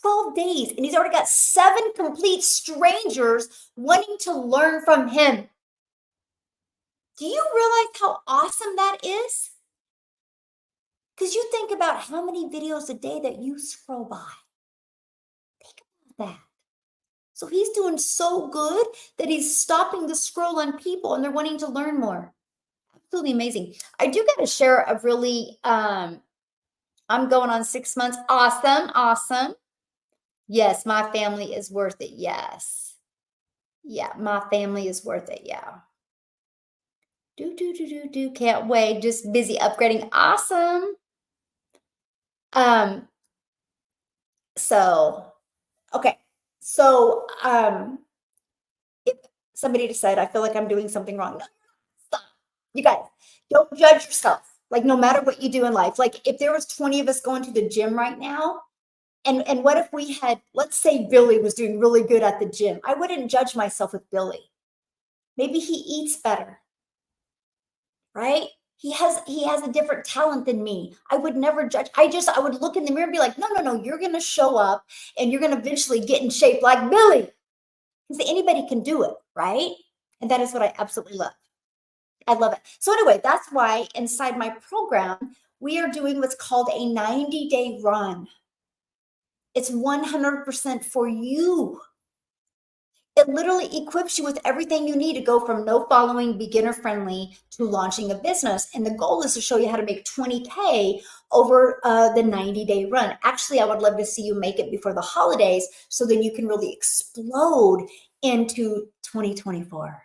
12 days, and he's already got 7 complete strangers wanting to learn from him. Do you realize how awesome that is? Because you think about how many videos a day that you scroll by. Think about that. So he's doing so good that he's stopping the scroll on people and they're wanting to learn more. Absolutely amazing. I do got to share a really, I'm going on 6 months. Awesome. Yes, my family is worth it. Yes. Yeah, my family is worth it. Yeah. Can't wait. Just busy upgrading. Awesome. Okay. So, if somebody decided, I feel like I'm doing something wrong. No, stop. You guys, don't judge yourself. Like, no matter what you do in life, like if there was 20 of us going to the gym right now, and what if we had, let's say Billy was doing really good at the gym. I wouldn't judge myself with Billy. Maybe he eats better, right? He has a different talent than me. I would never judge. I would look in the mirror and be like, no, you're going to show up and you're going to eventually get in shape like Billy. Because anybody can do it, right? And that is what I absolutely love. I love it. So anyway, that's why inside my program, we are doing what's called a 90-day run. It's 100% for you. It literally equips you with everything you need to go from no following, beginner friendly to launching a business. And the goal is to show you how to make 20K over the 90-day run. Actually, I would love to see you make it before the holidays so then you can really explode into 2024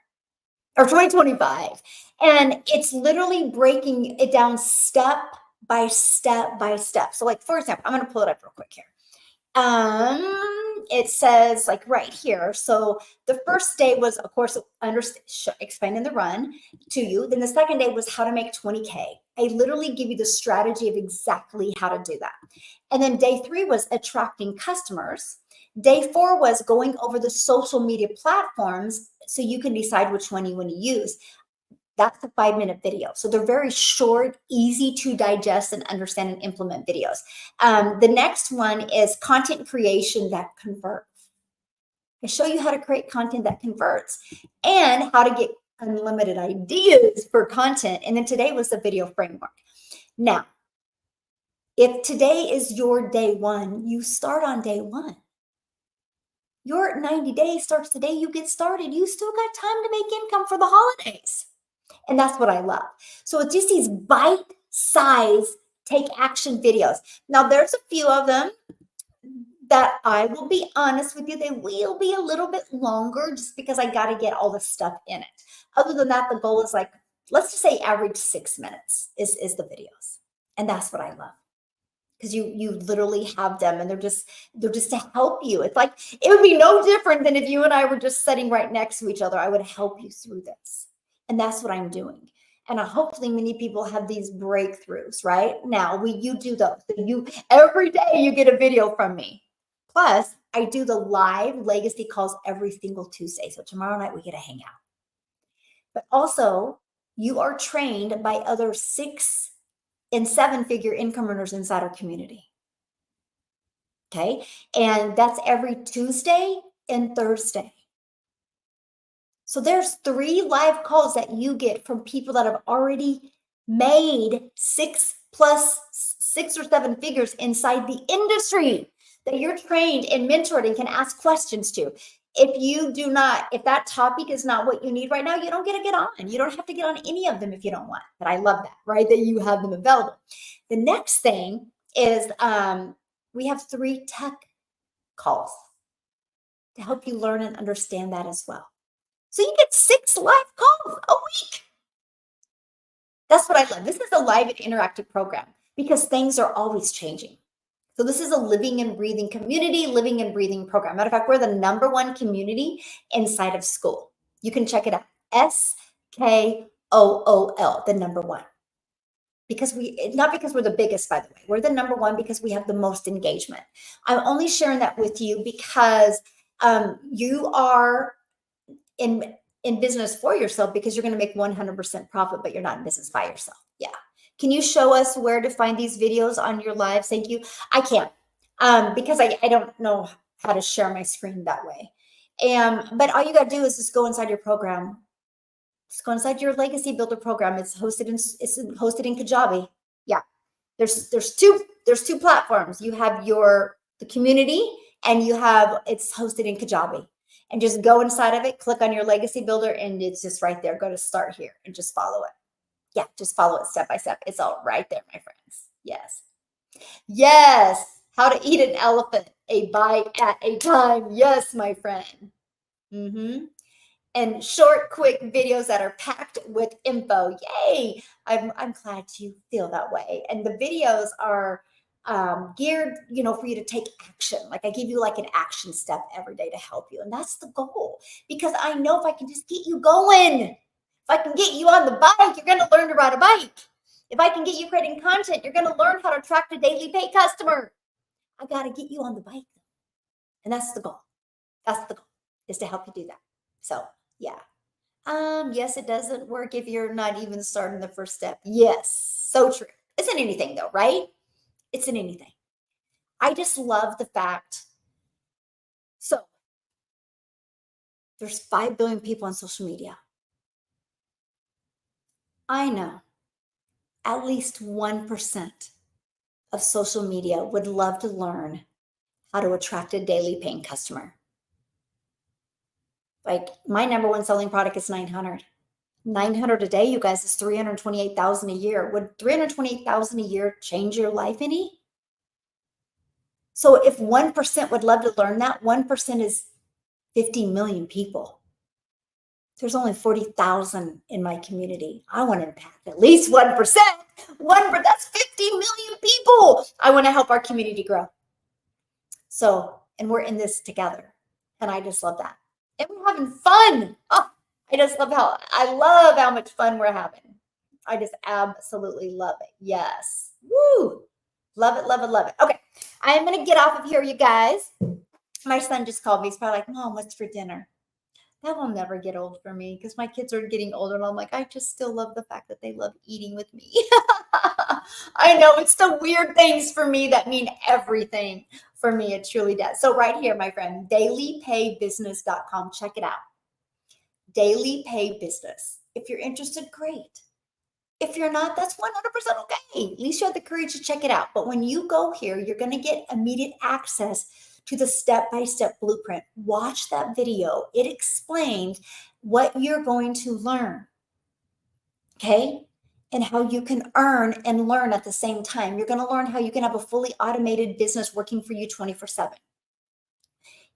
or 2025. And it's literally breaking it down step by step by step. So like, for example, I'm going to pull it up real quick here. It says like right here. So the first day was, of course, explaining the run to you. Then the second day was how to make 20K. I literally give you the strategy of exactly how to do that. And then day 3 was attracting customers. Day 4 was going over the social media platforms so you can decide which one you want to use. That's a 5-minute video. So they're very short, easy to digest and understand and implement videos. The next one is content creation that converts. I show you how to create content that converts and how to get unlimited ideas for content. And then today was the video framework. Now, if today is your day 1, you start on day 1. Your 90 days starts the day you get started. You still got time to make income for the holidays. And that's what I love. So it's just these bite-size take action videos. Now there's a few of them that I will be honest with you, they will be a little bit longer just because I got to get all the stuff in it. Other than that, the goal is like, let's just say average 6 minutes is the videos. And that's what I love. Because you literally have them and they're just to help you. It's like, it would be no different than if you and I were just sitting right next to each other. I would help you through this. And that's what I'm doing. And hopefully many people have these breakthroughs, right? Now you do those. Every day you get a video from me. Plus, I do the live legacy calls every single Tuesday. So tomorrow night we get to hang out. But also, you are trained by other 6 and 7-figure income earners inside our community. Okay. And that's every Tuesday and Thursday. So there's 3 live calls that you get from people that have already made 6 or 7 figures inside the industry that you're trained and mentored and can ask questions to. If that topic is not what you need right now, you don't get to get on. You don't have to get on any of them if you don't want. But I love that, right? That you have them available. The next thing is we have 3 tech calls to help you learn and understand that as well. So you get 6 live calls a week. That's what I love. This is a live and interactive program because things are always changing. So this is a living and breathing community, living and breathing program. Matter of fact, we're the #1 community inside of school. You can check it out. SKOOL, the #1. Not because we're the biggest, by the way. We're the #1 because we have the most engagement. I'm only sharing that with you because you are in business for yourself because you're going to make 100% profit, but you're not in business by yourself. Yeah. Can you show us where to find these videos on your lives? Thank you. I can't because I don't know how to share my screen that way. But all you got to do is just go inside your program. Just go inside your Legacy Builder program. It's hosted in Kajabi. Yeah. There's two platforms. You have the community and it's hosted in Kajabi. And just go inside of it, click on your Legacy Builder, and it's just right there. Go to start here and just follow it. Yeah, just follow it step by step. It's all right there, my friends. Yes. Yes. How to eat an elephant, a bite at a time. Yes, my friend. And short, quick videos that are packed with info. Yay. I'm glad you feel that way. And the videos are geared, for you to take action. Like I give you like an action step every day to help you. And that's the goal because I know if I can just get you going, if I can get you on the bike, you're going to learn to ride a bike. If I can get you creating content, you're going to learn how to attract a daily pay customer. I got to get you on the bike. And that's the goal. That's the goal, is to help you do that. So yeah. Yes, it doesn't work if you're not even starting the first step. Yes. So true. It's in anything though, right? It's in anything. I just love the fact. So there's 5 billion people on social media. I know at least 1% of social media would love to learn how to attract a daily paying customer. Like my number one selling product is 900. 900 a day, you guys, is 328,000 a year. Would 328,000 a year change your life any? So if 1% would love to learn that, 1% is 50 million people. There's only 40,000 in my community. I want to impact at least 1%. That's 50 million people. I want to help our community grow. So, and we're in this together. And I just love that. And we're having fun. Oh, I love how much fun we're having. I just absolutely love it. Yes. Woo. Love it, love it, love it. Okay. I'm going to get off of here, you guys. My son just called me. He's probably like, Mom, what's for dinner? That will never get old for me because my kids are getting older. And I'm like, I just still love the fact that they love eating with me. I know it's the weird things for me that mean everything for me. It truly does. So right here, my friend, dailypaybusiness.com. Check it out. Daily Pay Business. If you're interested, great. If you're not, that's 100% okay. At least you have the courage to check it out. But when you go here, you're going to get immediate access to the step-by-step blueprint. Watch that video. It explains what you're going to learn, okay? And how you can earn and learn at the same time. You're going to learn how you can have a fully automated business working for you 24/7.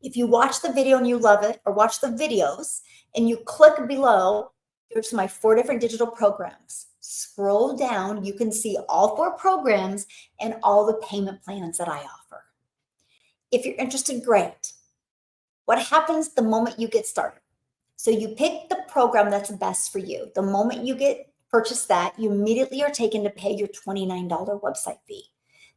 If you watch the video and you love it, or watch the videos and you click below, there's my 4 different digital programs. Scroll down, you can see all 4 programs and all the payment plans that I offer. If you're interested, great. What happens the moment you get started? So you pick the program that's best for you. The moment you purchase that, you immediately are taken to pay your $29 website fee.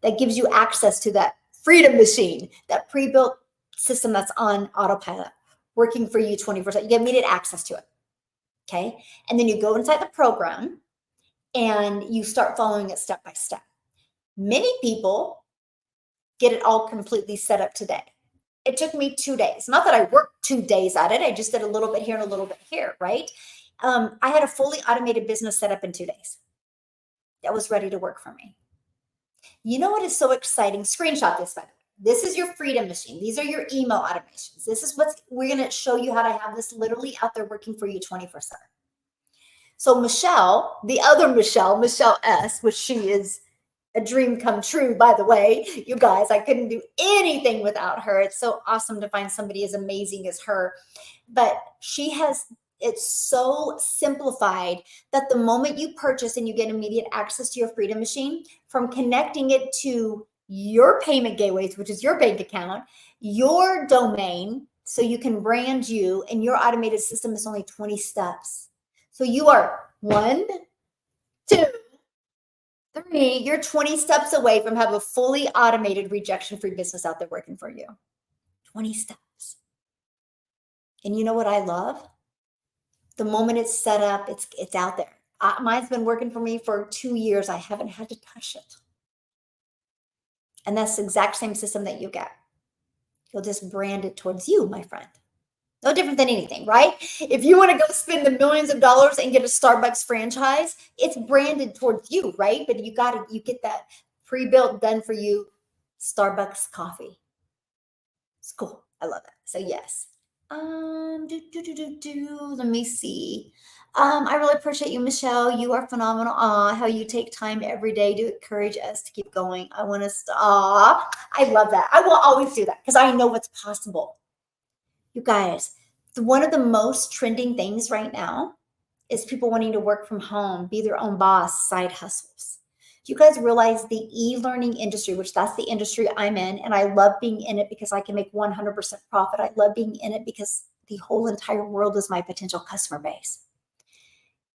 That gives you access to that freedom machine, that pre-built system that's on autopilot, working for you 24/7. You get immediate access to it. Okay. And then you go inside the program and you start following it step by step. Many people get it all completely set up today. It took me 2 days. Not that I worked 2 days at it. I just did a little bit here and a little bit here, right? I had a fully automated business set up in 2 days. That was ready to work for me. You know what is so exciting? Screenshot this, by the way. This is your freedom machine. These are your email automations. This is we're going to show you how to have this literally out there working for you 24/7. So Michelle, the other Michelle S., which she is a dream come true, by the way. You guys, I couldn't do anything without her. It's so awesome to find somebody as amazing as her. But it's so simplified that the moment you purchase and you get immediate access to your freedom machine, from connecting it to your payment gateways, which is your bank account, your domain, so you can brand you, and your automated system is only 20 steps. So you are 1, 2, 3, you're 20 steps away from having a fully automated rejection-free business out there working for you. 20 steps. And you know what I love? The moment it's set up, it's out there. Mine's been working for me for 2 years. I haven't had to touch it. And that's the exact same system that you get. You'll just brand it towards you, my friend. No different than anything, right? If you want to go spend the millions of dollars and get a Starbucks franchise, it's branded towards you, right? But you get that pre-built, done for you Starbucks coffee. It's cool. I love it. So yes. Let me see. I really appreciate you, Michelle. You are phenomenal. How you take time every day to encourage us to keep going. I want to stop. I love that. I will always do that because I know what's possible. You guys, one of the most trending things right now is people wanting to work from home, be their own boss, side hustles. Do you guys realize the e-learning industry, which that's the industry I'm in, and I love being in it because I can make 100% profit. I love being in it because the whole entire world is my potential customer base.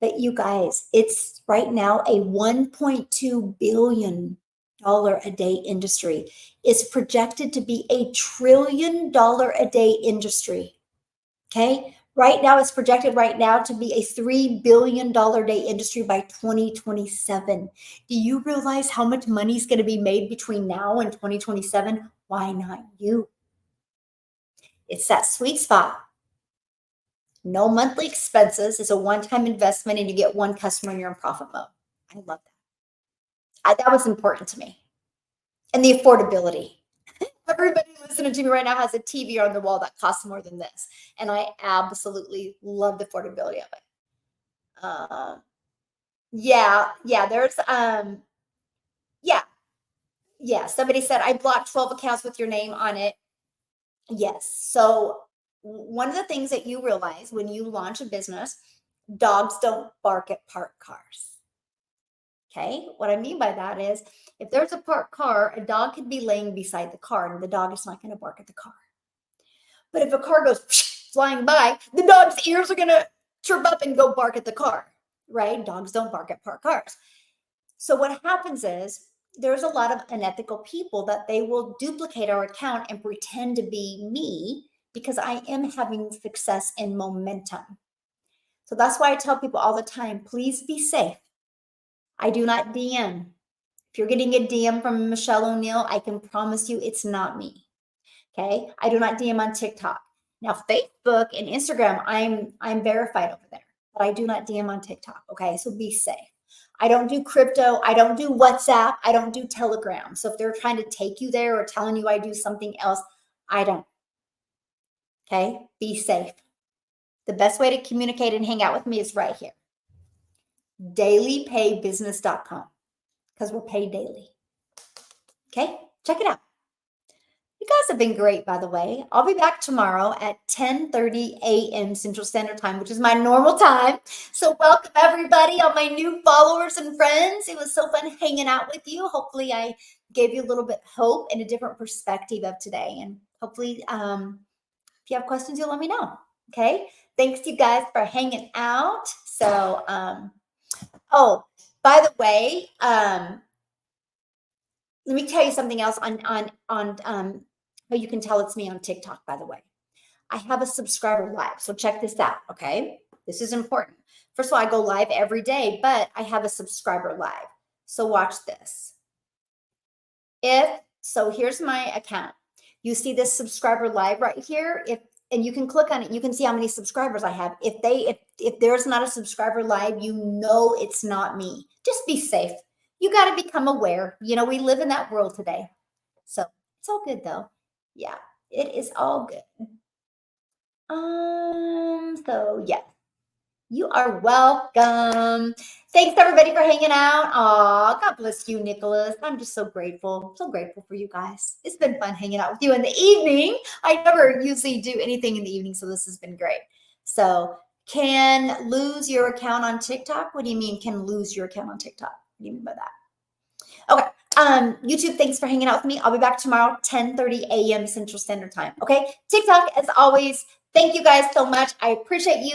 But you guys, it's right now a $1.2 billion a day industry. Is projected to be a $1 trillion a day industry. Okay. Right now, it's projected to be a $3 billion day industry by 2027. Do you realize how much money is going to be made between now and 2027? Why not you? It's that sweet spot. No monthly expenses. It's a one-time investment and you get one customer and you're in profit mode. I love that. That was important to me. And the affordability. Everybody listening to me right now has a TV on the wall that costs more than this. And I absolutely love the affordability of it. Yeah, yeah, yeah, yeah. Somebody said I blocked 12 accounts with your name on it. Yes. So one of the things that you realize when you launch a business, dogs don't bark at parked cars. Okay. What I mean by that is if there's a parked car, a dog could be laying beside the car and the dog is not going to bark at the car. But if a car goes flying by, the dog's ears are going to chirp up and go bark at the car, right? Dogs don't bark at parked cars. So what happens is there's a lot of unethical people that they will duplicate our account and pretend to be me because I am having success in momentum. So that's why I tell people all the time, please be safe. I do not DM. If you're getting a DM from Michelle O'Neill, I can promise you it's not me. Okay. I do not DM on TikTok. Now, Facebook and Instagram, I'm verified over there, but I do not DM on TikTok. Okay. So be safe. I don't do crypto. I don't do WhatsApp. I don't do Telegram. So if they're trying to take you there or telling you I do something else, I don't. Okay. Be safe. The best way to communicate and hang out with me is right here. dailypaybusiness.com because we're paid daily. Okay. Check it out. You guys have been great, by the way. I'll be back tomorrow at 10:30 a.m. Central Standard Time, which is my normal time. So welcome everybody, all my new followers and friends. It was so fun hanging out with you. Hopefully I gave you a little bit of hope and a different perspective of today. And hopefully if you have questions, you'll let me know. Okay. Thanks you guys for hanging out. So, oh, by the way, let me tell you something else on how you can tell it's me on TikTok, by the way. I have a subscriber live. So check this out, okay? This is important. First of all, I go live every day, but I have a subscriber live. So watch this. So here's my account. You see this subscriber live right here? And you can click on it, you can see how many subscribers I have. If there's not a subscriber live, you know it's not me. Just be safe. You got to become aware. You know, we live in that world today. So it's all good though. Yeah, it is all good. So yeah, you are welcome. Thanks everybody for hanging out. Aw, God bless you, Nicholas. I'm just so grateful for you guys. It's been fun hanging out with you in the evening. I never usually do anything in the evening, so this has been great. So can lose your account on TikTok? What do you mean can lose your account on TikTok? What do you mean by that? Okay. YouTube, thanks for hanging out with me. I'll be back tomorrow, 10:30 a.m. Central Standard Time. Okay. TikTok, as always, thank you guys so much. I appreciate you.